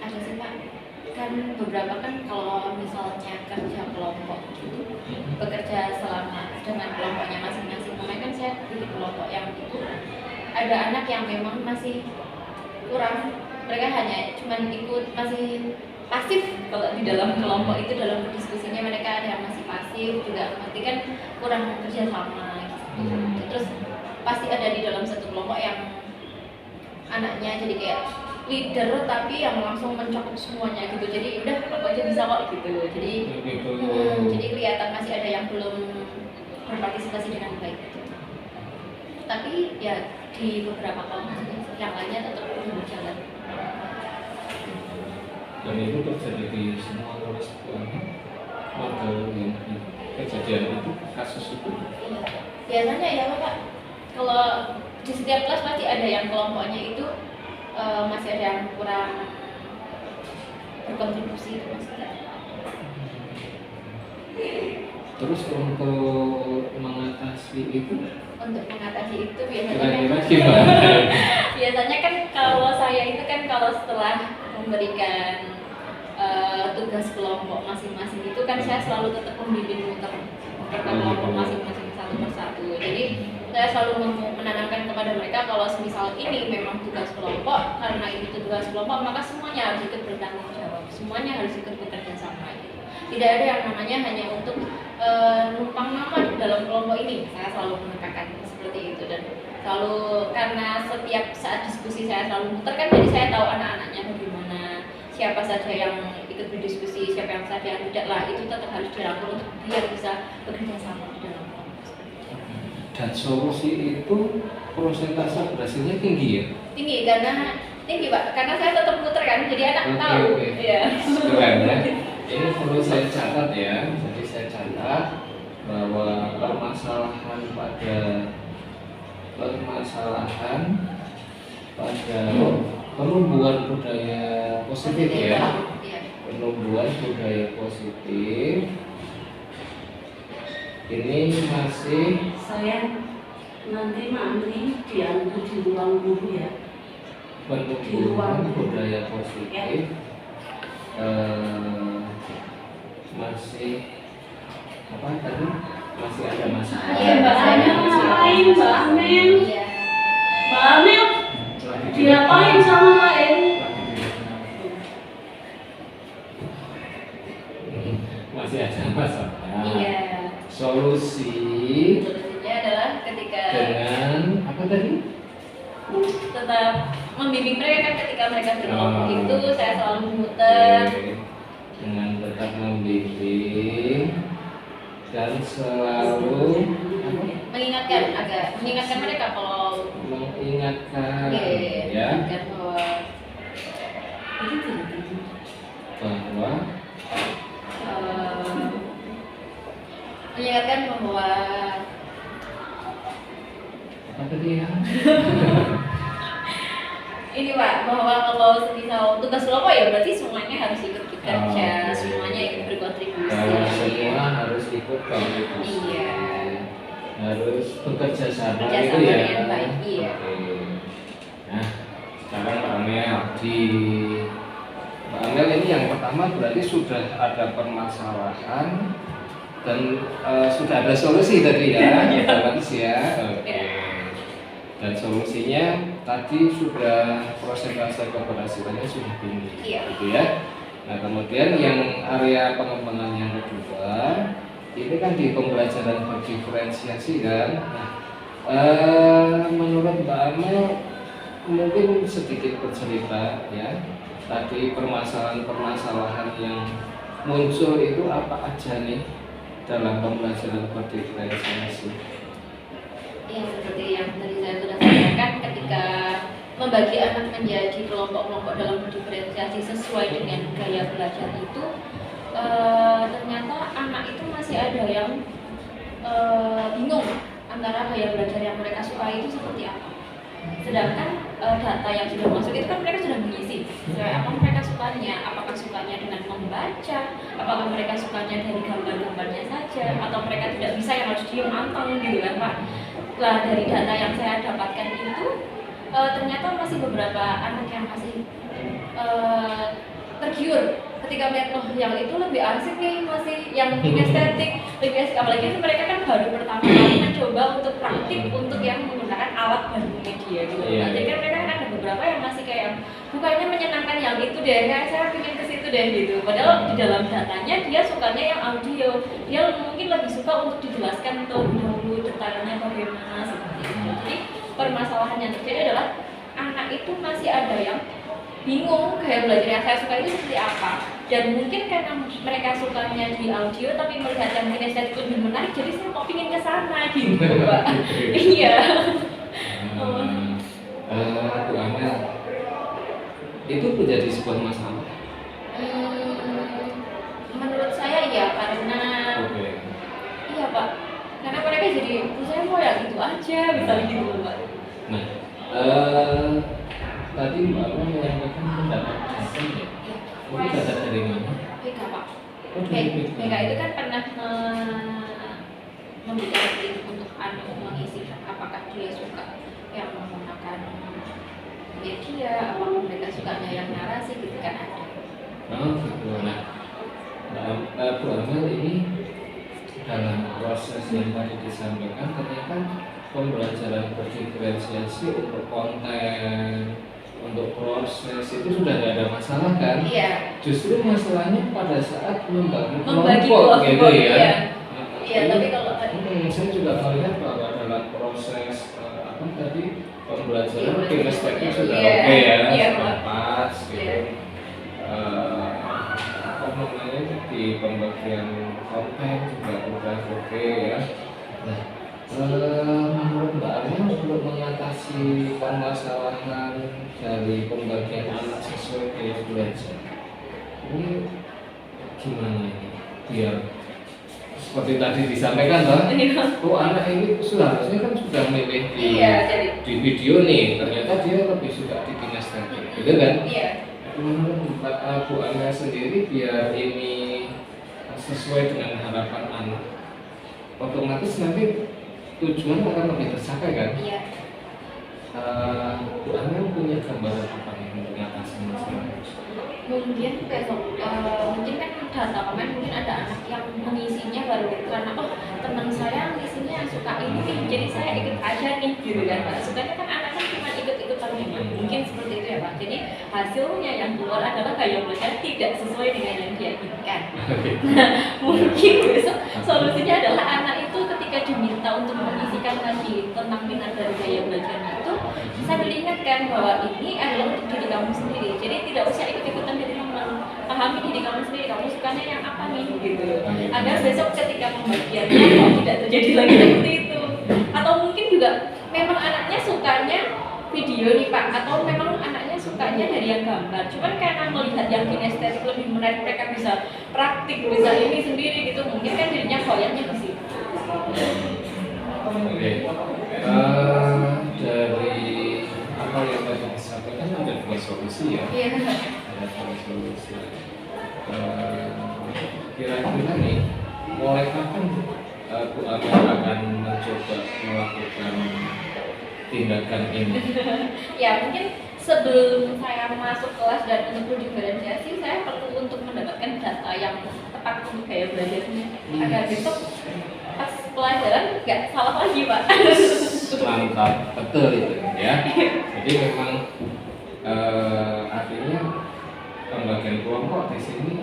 ada sih Pak. Kan beberapa kan kalau misalnya kerja kelompok gitu, bekerja selama dengan kelompoknya masing-masing. Kemarin kan saya bikin kelompok yang itu ada anak yang memang masih kurang, mereka hanya cuman ikut, masih pasif. Kalau di dalam kelompok itu dalam diskusinya mereka ada yang masih pasif juga, berarti kan kurang kerja sama gitu. Terus pasti ada di dalam satu kelompok yang anaknya jadi kayak leader tapi yang langsung mencakup semuanya gitu, jadi udah aku aja bisa kok gitu. Jadi jadi kelihatan masih ada yang belum berpartisipasi dengan baik gitu. Tapi ya di beberapa kelompok yang lainnya tetap berjalan. Dan itu terjadi di semua kelas model yang kejadian itu, kasus itu. Biasanya ya Pak, kalau di setiap kelas pasti ada yang kelompoknya itu masih ada yang kurang berkontribusi itu maksudnya. Terus untuk mengatasi itu Biasanya gimana? biasanya kan kalau saya itu kan kalau setelah memberikan tugas kelompok masing-masing itu kan saya selalu tetap membimbing muter kelompok masing-masing satu persatu. Jadi saya selalu menanamkan kepada mereka kalau semisal ini memang tugas kelompok, karena itu tugas kelompok maka semuanya harus ikut bertanggung jawab, semuanya harus ikut bekerja sama gitu. Tidak ada yang namanya hanya untuk numpang nama di dalam kelompok ini. Saya selalu menekankan seperti itu, dan selalu karena setiap saat diskusi saya selalu muter kan, jadi saya tahu anak-anaknya bagaimana, siapa saja yang ikut berdiskusi, siapa yang saja yang tidak, lah itu tetap harus dirangkul untuk biar bisa bekerja sama di dalam kelompok. Dan solusi itu persentase berhasilnya tinggi ya? Tinggi Pak, karena saya tetap muter kan, jadi anak tahu. Iya. Keren ya. Ini perlu saya catat ya. Jadi saya catat bahwa permasalahan pada penumbuhan budaya positif ya. Penumbuhan budaya positif ini masih Saya nanti diambil di ruang guru ya. penumbuhan budaya positif masih apa tadi, masih ada masalah. Iya, Mbak Amel ngapain, Mbak Amel? Iya. Mbak Amel diapain sama Mbak El? Masih ada masalah. Iya. Solusinya adalah ketika dengan apa tadi? tetap membimbing mereka kan, ketika mereka di kelompok itu saya selalu muter. Dengan tetap membimbing dan selalu mengingatkan mereka kalau mengingatkan ya mengingatkan bahwa mengingatkan bahwa apa tadi ya? ini Pak, bahwa kalau semisal tugas kelompok ya berarti semuanya harus ikut bekerja, semuanya ikut berkontribusi. bahwa semua harus ikut kontribusi, Iya. harus bekerja sama Bekerja itu sama ya. dengan baik, iya. Oke. Nah, sekarang Pak Amel Pak Amel ini yang pertama berarti sudah ada permasalahan dan sudah ada solusi tadi ya, otomatis ya. Oke. Dan solusinya tadi sudah prosentase keberhasilannya sudah tinggi, Iya. gitu ya. Nah kemudian yang area pengembangan yang kedua ini kan di pembelajaran berdiferensiasi kan. Nah, menurut Mbak Amel mungkin sedikit bercerita ya. Tadi permasalahan-permasalahan yang muncul itu apa aja nih dalam pembelajaran berdiferensiasi? Ya seperti yang tadi saya sudah sampaikan, ketika membagi anak menjadi kelompok-kelompok dalam berdiferensiasi sesuai dengan gaya belajar itu, ternyata anak itu masih ada yang bingung antara gaya belajar yang mereka suka itu seperti apa. Sedangkan data yang sudah masuk itu kan mereka sudah mengisi apa mereka sukanya, apakah sukanya dengan membaca, apakah mereka sukanya dari gambar-gambarnya saja, atau mereka tidak bisa yang harus diem anteng gitu kan Pak. Nah dari data yang saya dapatkan itu ternyata masih beberapa anak yang masih tergiur ketika melihat oh yang itu lebih asik nih, masih yang kinestetik lebih asik, apalagi mereka kan baru pertama kali mencoba untuk praktik untuk yang menggunakan alat baru media gitu. Nah, jadi kan mereka kan ada beberapa yang masih kayak bukannya menyenangkan yang itu deh, kayak saya pengen ke situ deh gitu. Padahal di dalam datanya dia sukanya yang audio, dia mungkin lebih suka untuk dijelaskan terlebih dahulu detailnya bagaimana seperti itu. Jadi permasalahan yang terjadi adalah anak itu masih ada yang bingung gaya belajar yang saya suka itu seperti apa, dan mungkin karena mereka sukanya di audio tapi melihat yang kinestetik lebih menarik, jadi saya kok pingin ke sana gitu Pak. Iya. Bu Amel, itu menjadi sebuah masalah. Menurut saya ya, karena iya Pak, karena mereka jadi saya mau ya gitu aja misalnya gitu Pak. Nah, tadi Mbak Amel menyampaikan pendapat dasar ya. Ini data dari mana? BK Pak. Oh, dari BK. BK itu kan pernah memberikan link untuk mengisi apakah dia suka yang menggunakan media, apakah mereka sukanya yang narasi gitu kan ada. Oh gitu. Nah, Bu Amel ini dalam proses yang tadi disampaikan ternyata pembelajaran berdiferensiasi untuk konten, untuk proses itu sudah tidak ada masalah kan? Iya. Justru masalahnya pada saat membagi Membagi kelompok gitu ya. Iya. Iya, tapi kalau saya juga melihat bahwa dalam proses apa tadi pembelajaran kinestetik sudah Iya. oke ya, Iya, sudah Pak. pas gitu. Iya. Apa namanya di pembagian konten juga udah oke ya. Nah, menurut Mbak Amel untuk mengatasi permasalahan dari pembagian anak sesuai gaya belajar ini gimana ini biar seperti tadi disampaikan toh, anak ini seharusnya kan sudah milih di video nih, ternyata dia lebih suka di kinestetik, gitu kan? Iya. Menurut Bu Amel sendiri biar ini sesuai dengan harapan anak, otomatis nanti tujuan akan lebih tercapai kan? Iya. Bu Amel punya gambaran apa nih untuk mengatasi masalah? Mungkin besok mungkin kan data kemarin mungkin ada anak yang mengisinya baru karena oh teman saya ngisinya suka ini nih, jadi saya ikut aja nih gitu kan Pak. Sukanya kan anak kan cuma ikut-ikutan memang, mungkin seperti itu ya Pak. Jadi hasilnya yang keluar adalah gaya belajar tidak sesuai dengan yang dia inginkan. Nah, mungkin besok solusinya adalah anak itu ketika diminta untuk mengisikan lagi tentang minat dari gaya belajarnya itu, saya ingatkan bahwa ini adalah untuk diri kamu sendiri. Jadi tidak usah ikut-ikutan dari teman, pahami diri kamu sendiri, kamu sukanya yang apa nih gitu. Agar besok ketika pembagiannya kok tidak terjadi lagi seperti itu. Atau mungkin juga memang anaknya sukanya video nih Pak, atau memang anaknya sukanya dari yang gambar. Cuman karena melihat yang kinestetik lebih menarik, mereka bisa praktik, bisa ini sendiri gitu. Mungkin kan jadinya goyangnya di situ. Oke. Dari apa yang tadi disampaikan ada dua solusi ya. Iya. Ada dua solusi. kira-kira nih mulai kapan Bu Amel akan mencoba melakukan tindakan ini? Ya mungkin sebelum saya masuk kelas dan untuk diferensiasi, saya perlu untuk mendapatkan data yang tepat untuk gaya belajarnya agar besok pas pelajaran nggak salah lagi Pak. Mantap, betul itu ya. Jadi memang artinya pembagian kelompok di sini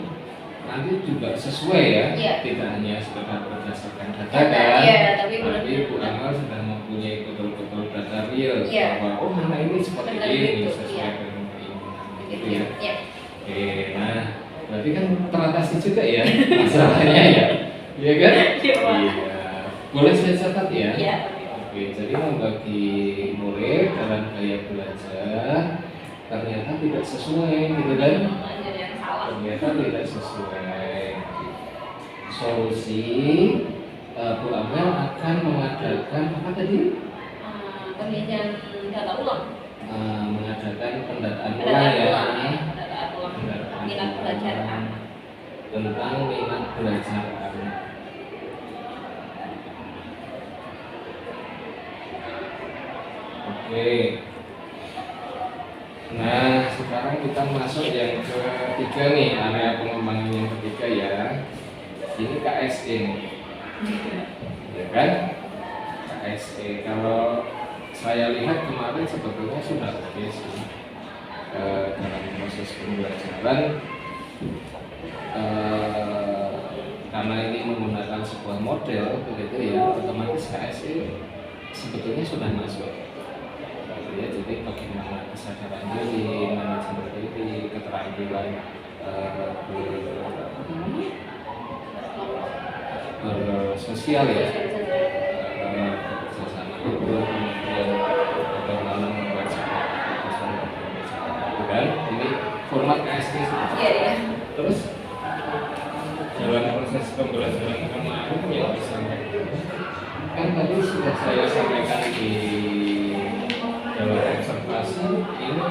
nanti juga sesuai ya, Iya. tidak hanya sekedar berdasarkan data Data, kan, iya, tapi Bu Amel sudah mempunyai betul-betul data real Iya. bahwa oh anak ini seperti Benar ini gitu, sesuai iya. dengan keinginan gitu Gitu ya. ya. Oke, nah berarti kan teratasi juga ya masalahnya ya, iya kan? Iya, Pak. Iya. Boleh saya catat ya? Iya. Oke, jadi membagi murid dalam gaya belajar ternyata tidak sesuai gitu kan? Ada yang salah. Ternyata tidak sesuai. Solusi Bu Amel akan mengadakan apa tadi? Penelitian data ulang. Mengadakan pendataan ulang Pendataan ya. ulang ya. Pendataan ulang. Pendataan Minat belajar ulang anak. tentang minat belajar anak. Oke. Nah, sekarang kita masuk yang ketiga nih, area pengembangan yang ketiga ya. Ini KSE nih. Ya kan? KSE kalau saya lihat kemarin sebetulnya sudah oke sih dalam proses pembelajaran karena ini menggunakan sebuah model begitu ya, otomatis KSE sebetulnya sudah masuk. Ya, jadi bagaimana kesadaran diri, manajemen diri, keterampilan bersosial ya, bekerjasama itu, kemudian bagaimana membuat sebuah keputusan itu kan, ini format KSD Iya, iya. terus dalam proses pembelajaran kemarin yang disampaikan kan tadi sudah saya sampaikan di dalam observasi ini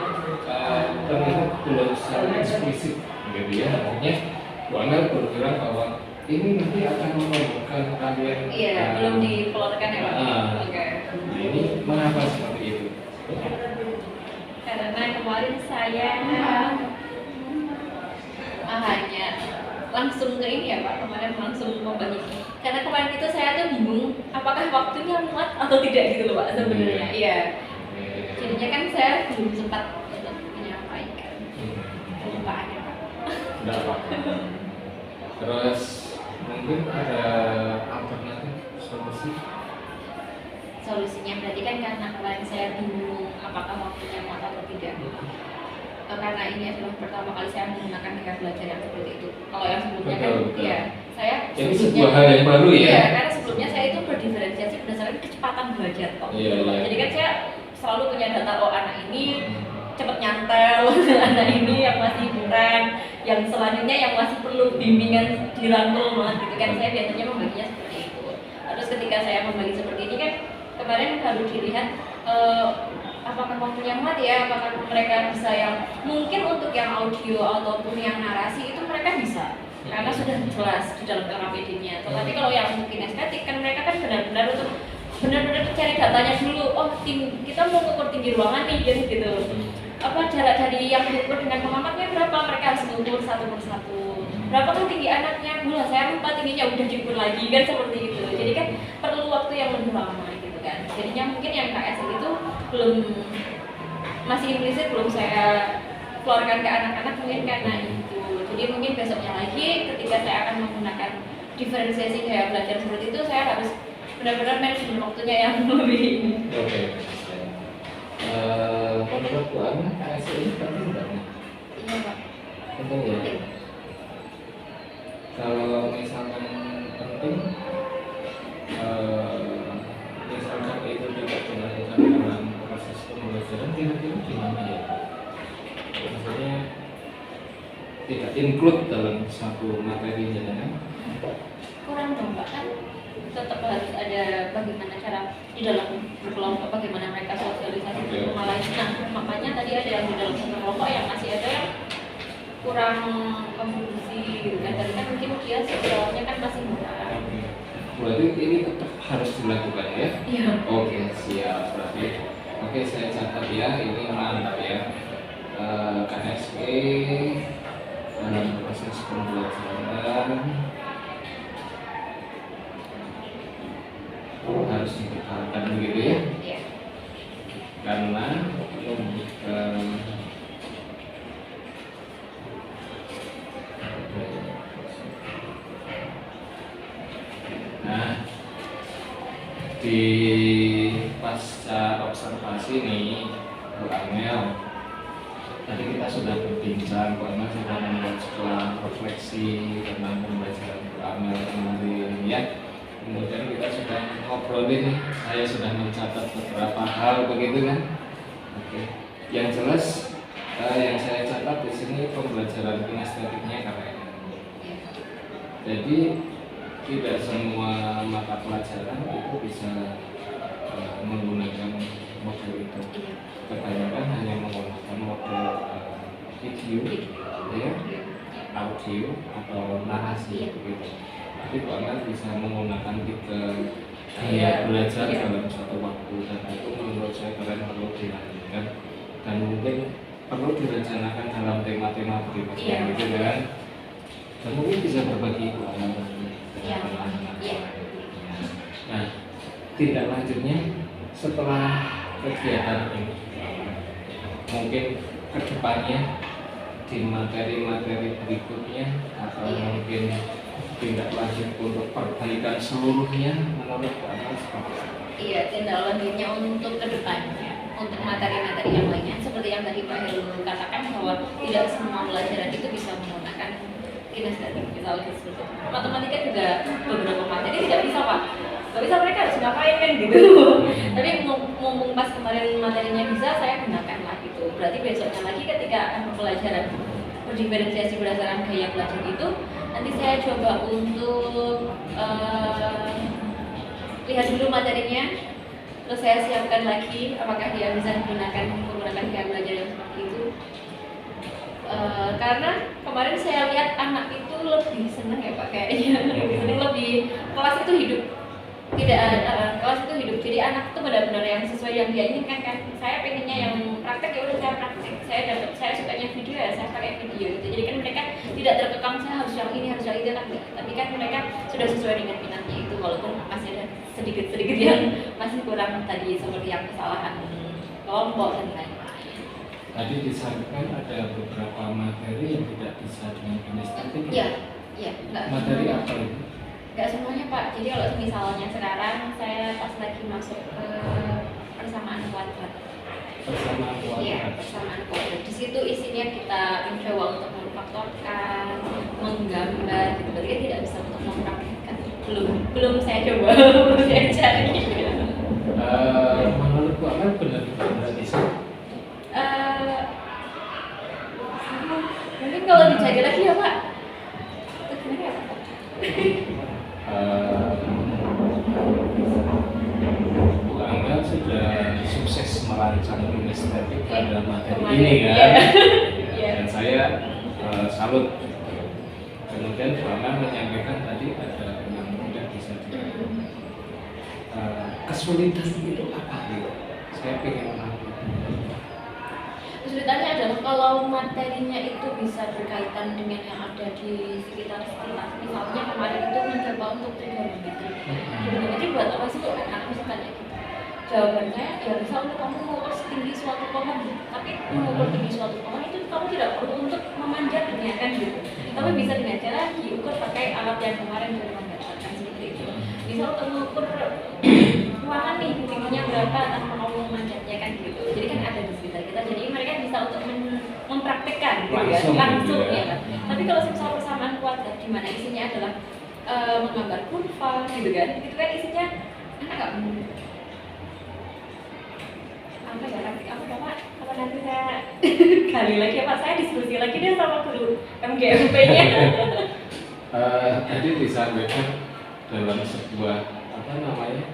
terlihat belum secara eksplisit gitu ya, artinya Bu Amel berkira bahwa ini nanti akan menemukan kalian Iya, belum dikeluarkan ya Pak. Oke. Nah, ini mengapa seperti itu? Karena kemarin saya hanya langsung ke ini ya Pak, kemarin langsung membagi. Karena kemarin itu saya tuh bingung apakah waktunya muat atau tidak gitu loh Pak sebenarnya. Iya. Jadinya kan saya belum sempat untuk menyampaikan. Kelupaan ya Pak. Tidak apa-apa. Terus mungkin ada alternatif solusi? Solusinya berarti kan karena kemarin saya bingung apakah waktunya muat atau tidak. Karena ini adalah pertama kali saya menggunakan gaya belajar yang seperti itu. Kalau yang sebelumnya kan, Betul. ya saya Jadi sebuah hal yang baru ya? Iya, karena sebelumnya saya itu berdiferensiasi berdasarkan kecepatan belajar kok. Iya, iya. Jadi kan saya selalu punya data oh anak ini cepat nyantel, anak ini yang masih kurang, yang selanjutnya yang masih perlu bimbingan dirangkul banget gitu kan. Saya biasanya membaginya seperti itu. Terus ketika saya membagi seperti ini kan kemarin baru dilihat apakah waktunya muat ya, apakah mereka bisa yang mungkin untuk yang audio ataupun yang narasi itu mereka bisa karena sudah jelas di dalam RAPD-nya. Tetapi kalau yang mungkin estetik kan mereka kan benar-benar untuk benar-benar cari datanya dulu. Oh, kita mau ngukur tinggi ruangan nih gitu. Apa jarak dari yang diukur dengan pengamatnya berapa, mereka harus mengukur satu persatu. Berapa kan tinggi anaknya? Mula saya lupa tingginya udah diukur lagi kan seperti itu. Jadi kan perlu waktu yang lebih lama gitu kan. Jadinya mungkin yang KSL itu belum masih implisit belum saya keluarkan ke anak-anak mungkin karena itu. Jadi mungkin besoknya lagi ketika saya akan menggunakan diferensiasi gaya belajar seperti itu saya harus benar-benar manajemen waktunya yang lebih ini. Oke. Menurut Bu Amel KSE ini penting nggak nih? Iya Pak. Penting ya. Penting. Kalau misalkan penting, misalkan itu juga dilakukan dalam proses pembelajaran, kira-kira gimana ya? Maksudnya tidak include dalam satu materinya kan? Kurang dong Pak, kan tetap harus ada bagaimana cara di dalam berkelompok bagaimana mereka sosialisasi Oke. sama lain. Nah makanya tadi ada yang di dalam satu kelompok yang masih ada yang kurang kontribusi gitu kan, tapi kan mungkin dia sosialnya kan masih murah. Berarti ini tetap harus dilakukan ya? Iya. Oke, siap berarti. Oke, saya catat ya, ini mantap ya. KSE dalam proses pembelajaran harus dipertahankan begitu ya? Iya. Karena nah, di pasca observasi nih Bu Amel, tadi kita sudah berbincang, Bu Amel sudah membuat sebuah refleksi tentang pembelajaran Bu Amel kemarin ya. Kemudian kita sudah ngobrolin nih, saya sudah mencatat beberapa hal begitu kan. Oke, yang jelas yang saya catat di sini pembelajaran kinestetiknya keren. Jadi tidak semua mata pelajaran itu bisa menggunakan model itu. Kebanyakan hanya menggunakan model video, ya, audio atau narasi begitu. Tapi bahkan bisa menggunakan tiga gaya belajar dalam satu waktu, dan itu menurut saya keren, perlu dilanjutkan dan mungkin perlu direncanakan dalam tema-tema berikutnya gitu kan. Dan mungkin bisa berbagi pengalaman dengan anak-anak. Nah, tindak lanjutnya setelah kegiatan ini, mungkin kedepannya di materi-materi berikutnya atau mungkin tindak lanjut untuk perbaikan seluruhnya menurut Anda seperti apa? Iya, tindak lanjutnya untuk kedepannya, untuk materi-materi yang lainnya, seperti yang tadi Pak Heru katakan bahwa tidak semua pelajaran itu bisa menggunakan kinestetik, misalnya seperti itu. Matematika juga beberapa materi tidak bisa Pak, nggak bisa, mereka harus ngapain kan gitu. Tapi mumpung pas kemarin materinya bisa, saya gunakan lah gitu. Berarti besoknya lagi ketika akan pelajaran berdiferensiasi berdasarkan gaya belajar itu, nanti saya coba untuk lihat dulu materinya, terus saya siapkan lagi apakah dia bisa menggunakan gaya belajar yang seperti itu. Karena kemarin saya lihat anak itu lebih senang ya Pak, kayaknya lebih senang, lebih kelas itu hidup, tidak ada kelas itu hidup. Jadi anak itu benar-benar yang sesuai yang dia inginkan kan. Saya pengennya yang praktek, ya udah saya praktek. Saya sukanya video, ya saya pakai video gitu. Jadi kan mereka tidak terkekang saya harus yang ini, harus yang itu, tapi kan mereka sudah sesuai dengan minatnya itu, walaupun masih ada sedikit-sedikit yang masih kurang tadi, seperti yang kesalahan kelompok dan lain-lain. Tadi disampaikan ada beberapa materi yang tidak bisa dengan kinestetik. Iya, enggak. Materi apa itu? Enggak semuanya Pak. Jadi kalau misalnya sekarang saya pas lagi masuk ke persamaan kuadrat. Persamaan kuadrat. Iya, persamaan kuadrat. Di situ isinya kita mencoba untuk memfaktorkan, menggambar, gitu. Berarti kan tidak bisa untuk mempraktikkan. Belum saya coba, belum saya cari. Menurut Bu Amel benar-benar bisa? Mungkin kalau dicari lagi ya Pak. Itu gimana ya Pak? Bu Amel sudah sukses merancang kinestetik pada materi Kemarin, ini kan? Iya. Dan saya salut. Kemudian Bu Amel menyampaikan tadi ada yang tidak bisa dilakukan. Kesulitan itu apa gitu? Saya pengen tahu. Kesulitannya adalah kalau materinya itu bisa berkaitan dengan yang ada di sekitar. Misalnya kemarin itu mencoba untuk trigonometri. Trigonometri buat apa sih kok anak bisa tanya gitu? Jawabannya ya bisa untuk kamu mengukur setinggi suatu pohon. Tapi mengukur tinggi suatu pohon itu kamu tidak perlu untuk memanjatnya kan gitu. Tapi bisa dengan cara diukur pakai alat yang kemarin sudah menggambarkan seperti itu. Bisa untuk mengukur ruangan nih tingginya berapa tanpa kamu memanjatnya kan gitu. Jadi kan ada di sekitar kita. Jadi mereka bisa untuk mempraktekkan gitu ya, langsung ya kan. Tapi kalau misal persamaan kuadrat di mana isinya adalah menggambar kurva gitu kan, itu kan isinya anak nggak apa ya, nanti apa nanti saya kali lagi apa saya diskusi lagi deh sama guru MGMP-nya. Tadi disampaikan dalam sebuah apa namanya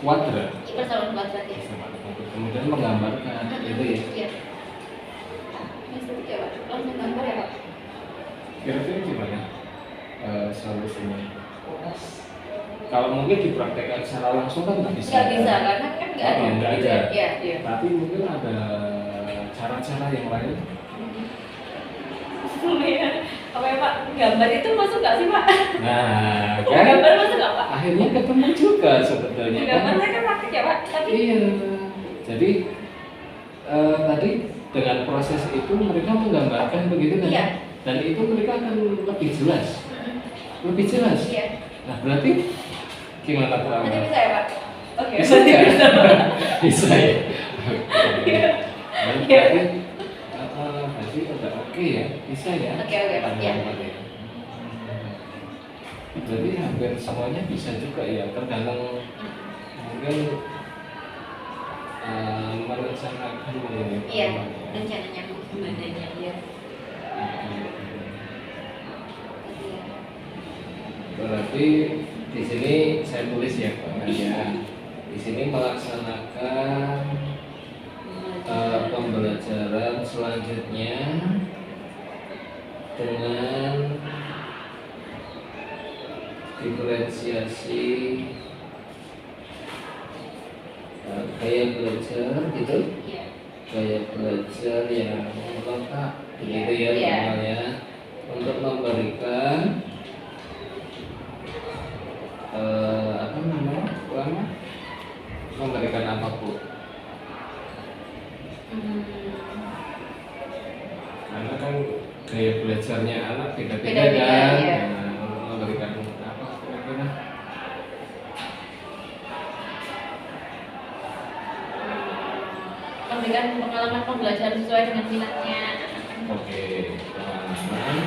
kuadrat. Persamaan kuadrat ya. Kemudian menggambarkan itu ya. Iya. Ya Pak, langsung gambar ya Pak. Kira-kira solusinya. Kalau mungkin dipraktekkan secara langsung kan nggak bisa. Nggak bisa karena kan nggak ada. Nggak ada. Iya, iya. Tapi mungkin ada cara-cara yang lain. Apa ya Pak? Gambar itu masuk nggak sih Pak? Nah, Oh, kan gambar masuk nggak Pak? akhirnya ketemu juga sebetulnya. Gambar saya kan praktik ya Pak. Tapi Iya. Jadi tadi dengan proses itu mereka menggambarkan begitu kan? Iya. Dan itu mereka akan lebih jelas. Lebih jelas. iya. Nah, berarti gimana Pak? Nanti bisa ya Pak? Oke. Bisa ya? Bisa ya? Iya. Berarti udah oke ya? Bisa ya? Oke, Pak. Ya. Jadi hampir semuanya bisa juga ya, tergantung mungkin merencanakan ini. Iya. Rencananya badannya dia. Berarti di sini saya tulis ya Pak ya. Di sini melaksanakan pembelajaran selanjutnya dengan diferensiasi gaya belajar gitu, Iya. gaya belajar yang lengkap begitu ya Iya. namanya, untuk memberikan apa namanya lama memberikan apapun karena kan gaya belajarnya anak beda-beda Beda-beda, kan. iya. Nah, untuk memberikan apa kira-kira Memberikan pengalaman pembelajaran sesuai dengan minatnya. oke, pengalaman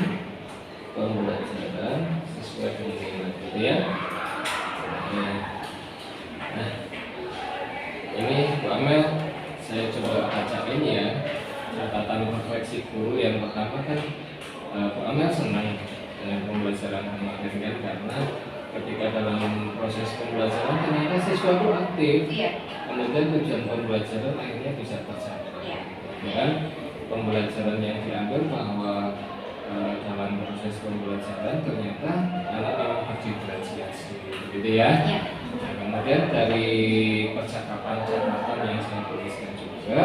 pembelajaran sesuai dengan minat gitu ya. Oke. Nah, ini Bu Amel saya coba bacain ya catatan refleksi guru. Yang pertama kan Bu Amel senang dengan pembelajaran kemarin kan, karena ketika dalam proses pembelajaran ternyata siswa itu aktif, Iya. kemudian tujuan pembelajaran akhirnya bisa tercapai. Iya. Ya kan? Pembelajaran yang diambil bahwa dalam proses pembelajaran ternyata anak memang berdiferensiasi, gitu ya. Iya. Nah, kemudian dari percakapan catatan yang saya tuliskan juga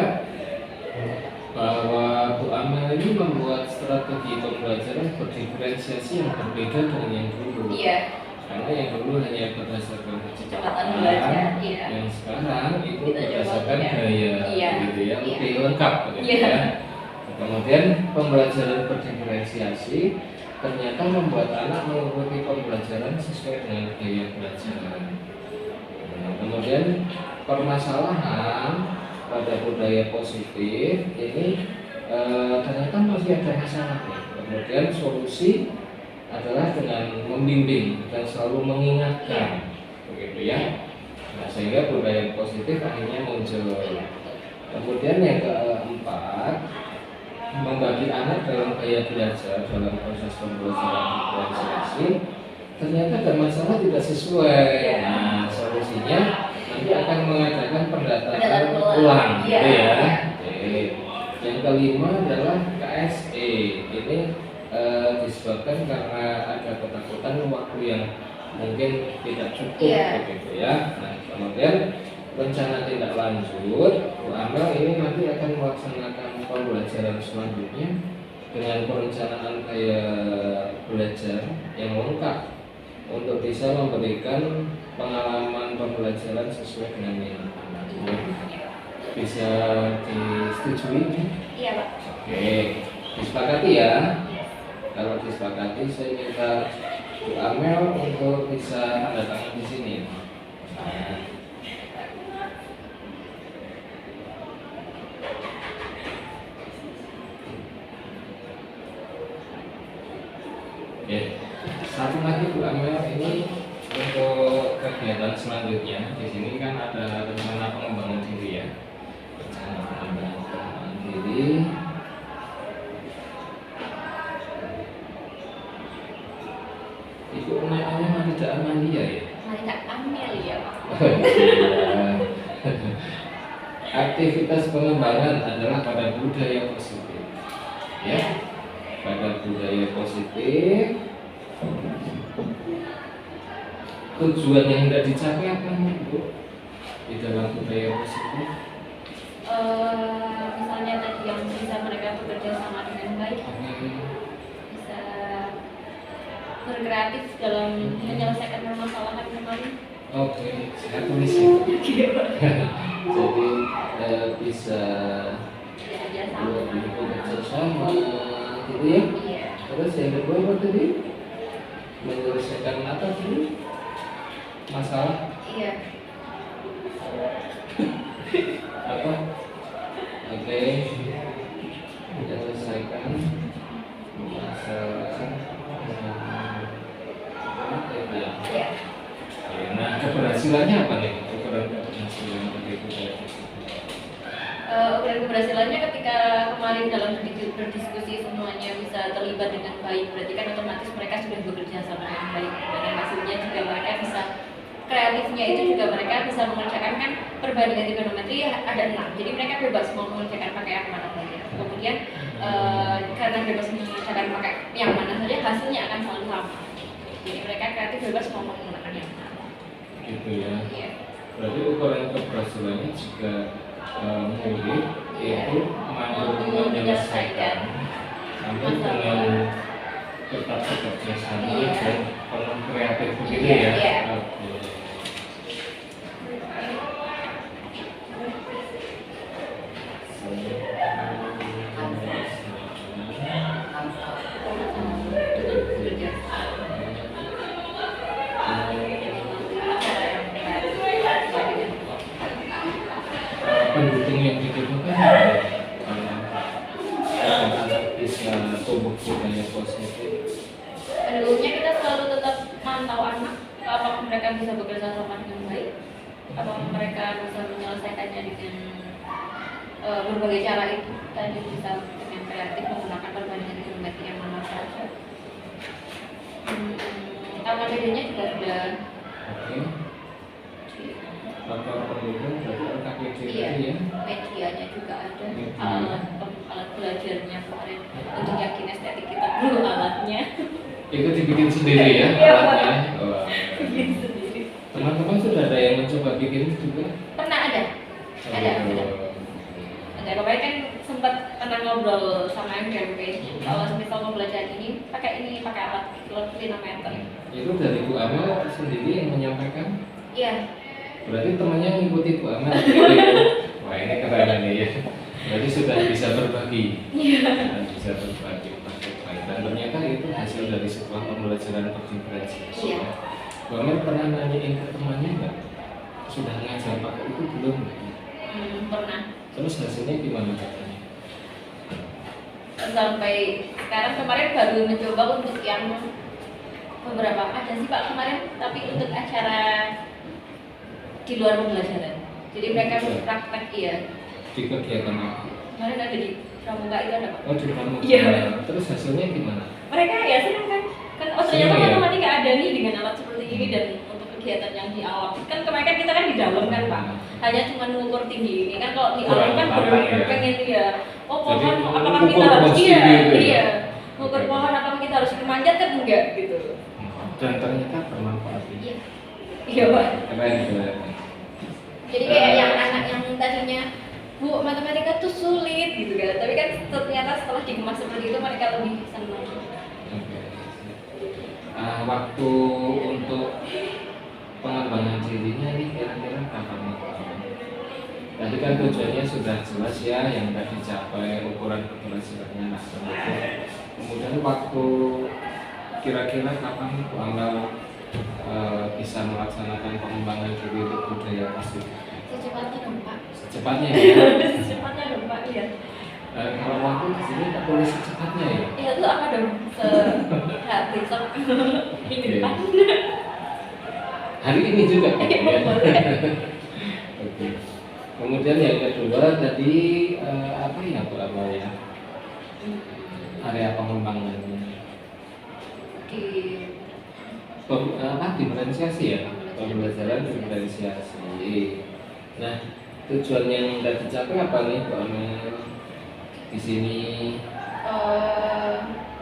bahwa Bu Amel ini membuat strategi pembelajaran berdiferensiasi yang berbeda dengan yang dulu. Iya. Karena yang dulu hanya berdasarkan Kecepatan belajar, iya. yang sekarang itu Kita coba berdasarkan ya. gaya, Iya. gitu ya, Iya. lebih lengkap, gitu Iya. ya. Kemudian pembelajaran berdiferensiasi ternyata membuat anak mengikuti pembelajaran sesuai dengan gaya belajar. Nah, kemudian permasalahan pada budaya positif ini ternyata masih ada masalahnya. Kemudian solusi adalah dengan membimbing dan selalu mengingatkan, begitu ya. Nah, sehingga budaya positif akhirnya muncul. Kemudian yang keempat, membagi anak dalam gaya belajar dalam proses pembelajaran diferensiasi ternyata ada masalah tidak sesuai. Nah, solusinya nanti akan mengadakan pendataan ulang, gitu ya. Oke. Yang kelima adalah KSE. Ini disebabkan karena ada ketakutan waktu yang mungkin tidak cukup, Iya. begitu ya. Nah, kemudian rencana tindak lanjut, Bu Amel ini nanti akan melaksanakan pembelajaran selanjutnya dengan perencanaan gaya belajar yang lengkap untuk bisa memberikan pengalaman pembelajaran sesuai dengan minat anak. Bisa disetujui? Iya Pak. Oke, disepakati ya. Kalau disepakati, saya minta Bu Amel untuk bisa tanda tangan di sini. Nah, oke, satu lagi Bu Amel, ini untuk kegiatan selanjutnya. Di sini kan ada rencana pengembangan diri ya. Rencana pengembangan diri. Ibu namanya tidak Amalia ya? Malika Amelia Pak. Oh, iya. Aktivitas pengembangan adalah pada budaya positif, ya. Pada budaya positif tujuan yang tidak dicapai apa nih Bu di dalam budaya positif? Misalnya tadi yang bisa mereka bekerja sama dengan baik, Oke. bisa berkreatif dalam menyelesaikan permasalahan kembali. Oke, saya tulis itu. Jadi bisa Bekerja sama. bekerja sama gitu ya. Iya. Terus yang kedua apa tadi? Menyelesaikan apa sih masalah Iya. apa? Oke, menyelesaikan masalah. Iya. Nah, keberhasilannya apa nih? Ukuran keberhasilan begitu ya. Ukuran keberhasilannya ketika kemarin dalam berdiskusi semuanya bisa terlibat dengan baik, berarti kan otomatis mereka sudah bekerja sama dengan baik, dan hasilnya juga mereka bisa, kreatifnya itu juga mereka bisa mengerjakan, kan perbandingan trigonometri ada 6, jadi mereka bebas mau mengerjakan pakai yang mana saja. Kemudian karena bebas mengerjakan pakai yang mana saja, hasilnya akan selalu sama. Jadi mereka kreatif bebas mau menggunakan yang mana. Gitu ya. Iya. Berarti ukuran keberhasilannya juga murid itu mampu menyelesaikan sampai dengan tetap bekerja sama Iya. dan penuh kreatif begitu Iya, ya. iya. Oke. Pendukung yang dibutuhkan bisa tumbuh budaya positif. Pendukungnya kita selalu tetap mantau anak, apakah mereka bisa bekerja sama dengan baik, apakah mereka bisa menyelesaikannya dengan berbagai cara itu tadi, bisa dengan kreatif menggunakan perbandingan trigonometri yang mana saja. Karena bedanya juga sudah Oke. Faktor pendukung berarti otak iya, ya. medianya juga ada, Media. alat belajarnya kemarin untuk yang kinestetik kita dulu alatnya. Itu dibikin sendiri ya Iya, alatnya. Wah. Bikin sendiri. Teman-teman sudah ada yang mencoba bikin juga? Pernah ada. Ada. Ada kemarin kan sempat pernah ngobrol sama MP, kalau misal mau belajar ini pakai alat clinometer. Itu dari Bu Amel sendiri yang menyampaikan? Iya. Berarti temannya ngikuti Bu Amel. Wah ini keren nih ya. Berarti sudah bisa berbagi. Iya. Bisa berbagi baik. Dan ternyata itu hasil dari sebuah pembelajaran berdiferensiasi. Iya. Bu Amel pernah nanyain ke temannya nggak? Sudah ngajar pakai itu belum? Pernah. Terus hasilnya gimana katanya? Sampai sekarang kemarin baru mencoba untuk yang beberapa ada sih Pak kemarin, tapi untuk acara di luar pembelajaran. Jadi mereka praktek iya. Di kegiatan apa? Kemarin ada di Pramuka itu ada Pak. Oh di kamu. Iya. Terus hasilnya gimana? Mereka ya senang kan? Kan oh ternyata Senang ya? teman-teman nggak ada nih dengan alat seperti ini, dan untuk kegiatan yang di alam kan kemarin kan kita kan di dalam kan Pak, hanya cuma mengukur tinggi ini kan, kalau di alam kan Kurang benar-benar ya. pengen ya, oh pohon Jadi, apakah mengukur kita harus pohon iya sendiri gitu ya? iya mengukur pohon apakah kita harus memanjat kan enggak gitu. Dan ternyata bermanfaat. Iya iya Pak. Keren. Jadi kayak yang anak yang tadinya Bu matematika tuh sulit gitu kan, tapi kan ternyata setelah dikemas seperti itu mereka lebih senang. Oke. Waktu untuk pengembangan dirinya ini kira-kira kapan nih? Tadi kan tujuannya sudah jelas ya, yang sudah dicapai, ukuran keberhasilannya nah kemudian waktu kira-kira kapan Bu Amel bisa melaksanakan pengembangan diri untuk budaya positif? Secepatnya dong Pak. Secepatnya ya? Secepatnya dong Pak, iya. Kalau waktu di sini tak boleh secepatnya ya? Iya itu apa dong? Besok minggu depan. Hari ini juga kan? Iya, boleh. Oke. Kemudian yang kedua tadi apa ya Bu Amel ya? Area pengembangannya. Di Diferensiasi ya? Pembelajaran diferensiasi. Nah, tujuan yang sudah dicapai apa nih Bu Amel di sini eh,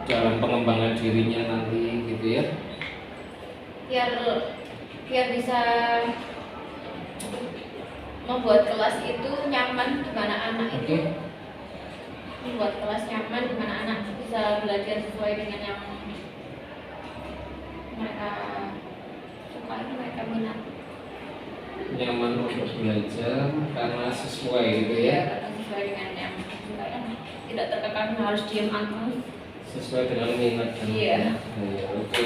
dalam pengembangan dirinya nanti gitu ya? biar biar bisa membuat kelas itu nyaman, di mana anak itu membuat kelas nyaman, di mana anak bisa belajar sesuai dengan yang mereka suka, mereka minat. Nyaman untuk belajar karena sesuai gitu ya. Karena sesuai dengan yang suka, tidak terkekang harus diam angkung. Sesuai dengan minat dan Iya. Oke.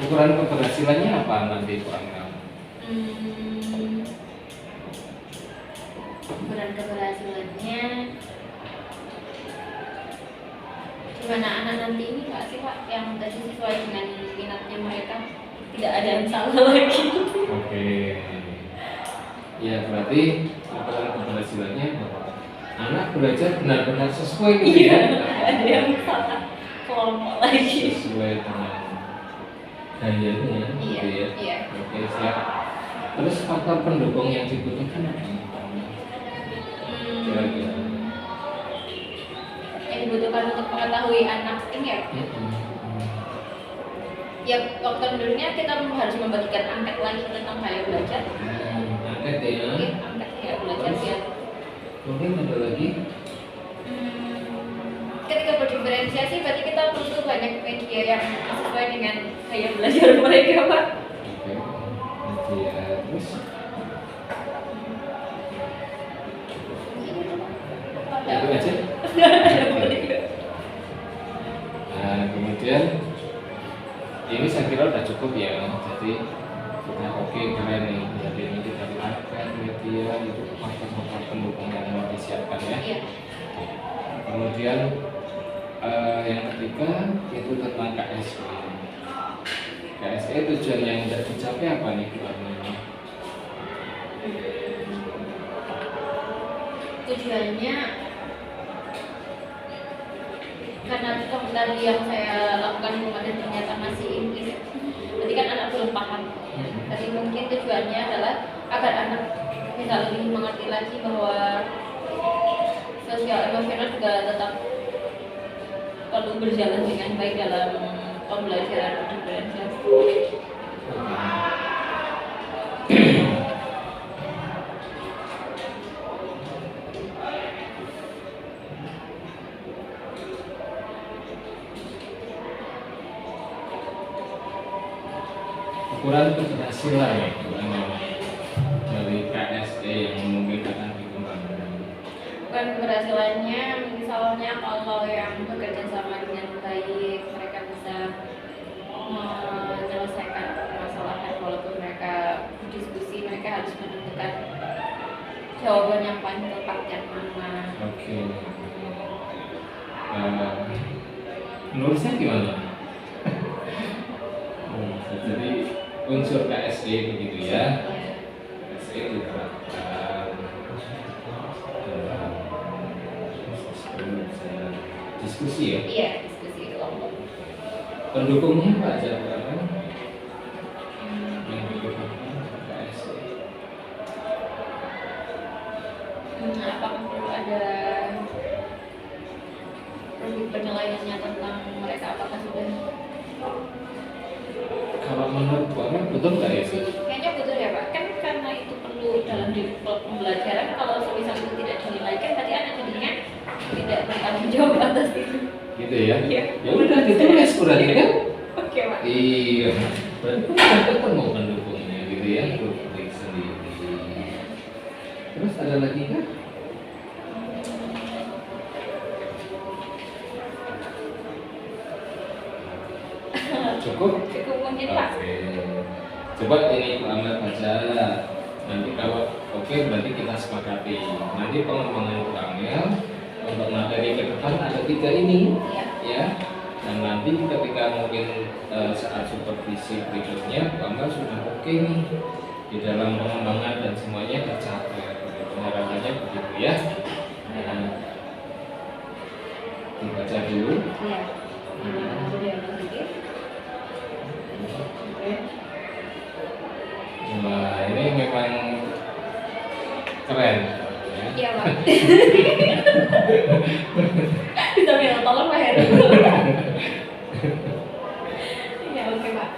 Ukuran keberhasilannya apa nanti Pak Amel? Ukuran keberhasilannya gimana anak nanti ini nggak sih Pak yang tadi sesuai dengan minatnya mereka, tidak ada yang salah lagi. Oke. Ya berarti ukuran keberhasilannya bahwa anak belajar benar-benar sesuai gitu ya. Ada yang salah kelompok lagi. Sesuai dengan gayanya gitu ya. Iya. Oke, siap. Terus faktor pendukung yang dibutuhkan apa? Kira-kira. Yang dibutuhkan untuk mengetahui anak ini ya. Ya waktu dulunya kita harus membagikan angket lagi tentang gaya belajar. Angket ya. Iya, angket gaya belajar ya. Mungkin ada lagi. Ketika berdiferensiasi berarti kita butuh banyak media yang sesuai dengan gaya belajar mereka Pak. Oke. Media terus. Itu aja. Nah, kemudian ini saya kira udah cukup ya. Jadi kita oke keren nih. Jadi ini kita lihat media itu faktor-faktor pendukung yang mau disiapkan ya. Iya. Kemudian yang ketiga itu tentang KSE. KSE tujuan yang tidak dicapai apa nih Bu Arni? Tujuannya karena tadi yang saya lakukan kemarin ternyata masih Inggris, jadi kan anak belum paham. Jadi mungkin tujuannya adalah agar anak bisa lebih mengerti lagi bahwa sosial emosional juga tetap perlu berjalan dengan baik dalam pembelajaran diferensiasi. Ukuran keberhasilan ya Bu Arni dari KSE yang mungkin akan dikembangkan. Bukan keberhasilannya, misalnya kalau yang bekerja sama dengan baik, mereka bisa menyelesaikan permasalahan walaupun mereka berdiskusi, mereka harus menentukan jawaban yang paling tepat yang mana. Oke. Menurut saya gimana? Jadi unsur KSE begitu ya. KSE diterapkan dalam diskusi ya. Iya, diskusi kelompok. Pendukungnya Pak Jabatan yang dibutuhkan KSE. Apakah perlu ada penilaiannya tentang mereka, apakah sudah? Kalau menurut Bapak betul nggak ya sih? Kayaknya betul ya Pak, kan karena itu perlu dalam pembelajaran. Kalau semisal itu tidak dinilaikan, berarti anak jadinya tidak bertanggung jawab atas itu. Gitu ya? Iya. Ya udah ditulis berarti kan? Oke Pak. Iya. Berarti kan ketemu pendukungnya gitu ya, grup klik sendiri. Terus ada lagi kan? Cukup? Cukup mungkin Pak. Oke. Coba ini Pak Ahmad baca. Nanti kalau oke berarti kita sepakati. Nanti pengembangan Pak Amel untuk materi ke depan ada 3 ini, Iya. ya. Dan nanti ketika mungkin saat supervisi berikutnya Pak Amel sudah oke nih di dalam pengembangan dan semuanya tercapai. Harapannya begitu ya. Nah, dibaca dulu. Iya. Sedikit. Oke. Wah, ini memang keren. Ya. Iya Pak. Bisa bilang tolong Pak Heru. Iya oke Pak.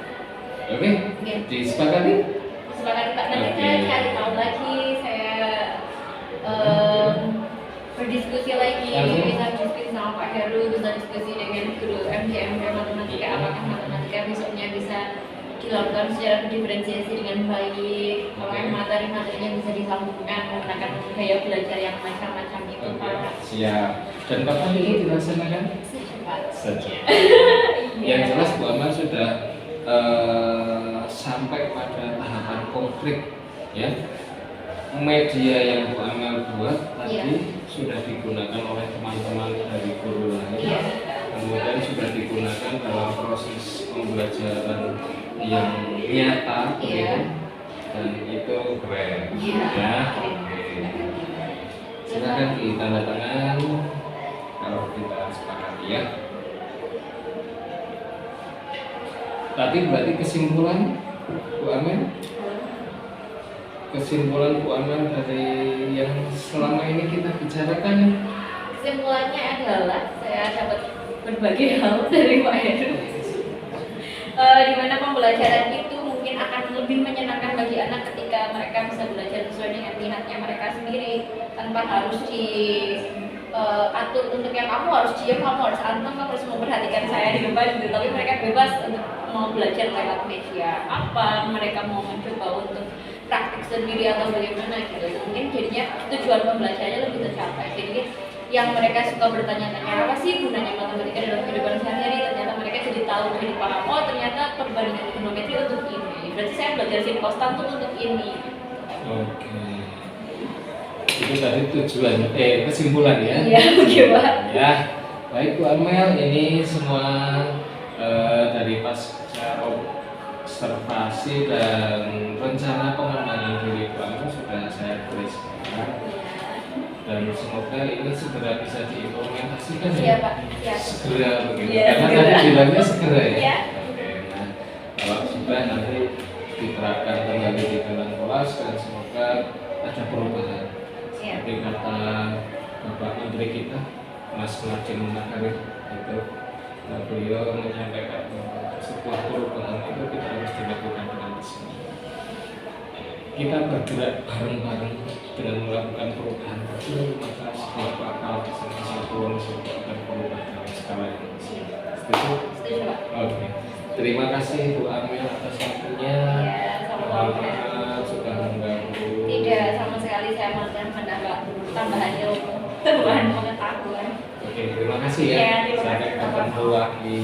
Oke, Oke. Disepakati? Sepakati Pak, nanti Oke. saya cari tahu lagi, saya berdiskusi lagi, bisa diskusi sama Pak Heru, bisa diskusi dengan guru MDM matematika, apakah matematika besoknya bisa dilakukan secara diferensiasi dengan baik, apakah materi-materinya bisa disambungkan menggunakan gaya belajar yang macam-macam itu Oke, Pak. siap. Dan kapan ini dilaksanakan? Secepat. Saja. Iya. Yang jelas Bu Amal sudah sampai pada tahapan konkret, ya. Media yang Bu Amal buat tadi Iya. sudah digunakan oleh teman-teman dari guru lain. Iya. Kemudian sudah digunakan dalam proses pembelajaran yang nyata, Iya. begitu. Dan itu keren. Iya. Ya. Oke. Silakan ditanda tangan kalau kita sepakati ya. Tadi berarti kesimpulan Bu Amel, kesimpulan Bu Amel dari yang selama ini kita bicarakan. Kesimpulannya adalah saya dapat berbagai hal dari Pak Heru. Di mana pembelajaran itu mungkin akan lebih menyenangkan bagi anak ketika mereka bisa belajar sesuai dengan minatnya mereka sendiri tanpa harus atur untuk yang kamu harus diam, kamu harus anteng, kamu harus memperhatikan saya di depan gitu. Tapi mereka bebas untuk mau belajar lewat media apa, mereka mau mencoba untuk praktik sendiri atau bagaimana gitu. Mungkin jadinya tujuan pembelajarannya lebih tercapai. Jadi yang mereka suka bertanya-tanya apa sih gunanya matematika dalam kehidupan sehari-hari, ternyata mereka jadi tahu, jadi paham, oh ternyata perbandingan trigonometri untuk ini, berarti saya belajar sin konstan tuh untuk ini. Oke. Itu tadi tujuan, kesimpulan ya. Iya, oke Pak. Ya, baik Bu Amel, ini semua dari pasca observasi dan rencana pengembangan diri Bu Amel sudah saya tuliskan. Dan semoga ini segera bisa diimplementasikan Iya Pak, siap. segera begitu. Iya, Karena segera. tadi bilangnya segera ya. Iya. Oke, nah kalau sudah nanti diterapkan kembali di dalam kelas dan semoga ada perubahan. Siap. Seperti kata Bapak Menteri kita, Mas Martin Makarim itu, beliau menyampaikan bahwa sebuah perubahan itu kita harus dilakukan dengan bersama. Kita bergerak bareng-bareng dengan melakukan perubahan kecil, maka sebuah bakal kesatuan akan berubah dalam skala yang besar. Setuju? Setuju Pak. Oke. Terima kasih Bu Amel atas waktunya. Iya, Mohon sama-sama. maaf sudah mengganggu. Tidak sama sekali, saya malah menambah tambahan ilmu, tambahan pengetahuan. Oke, terima kasih ya. Iya, terima Sampai kasih. ketemu lagi.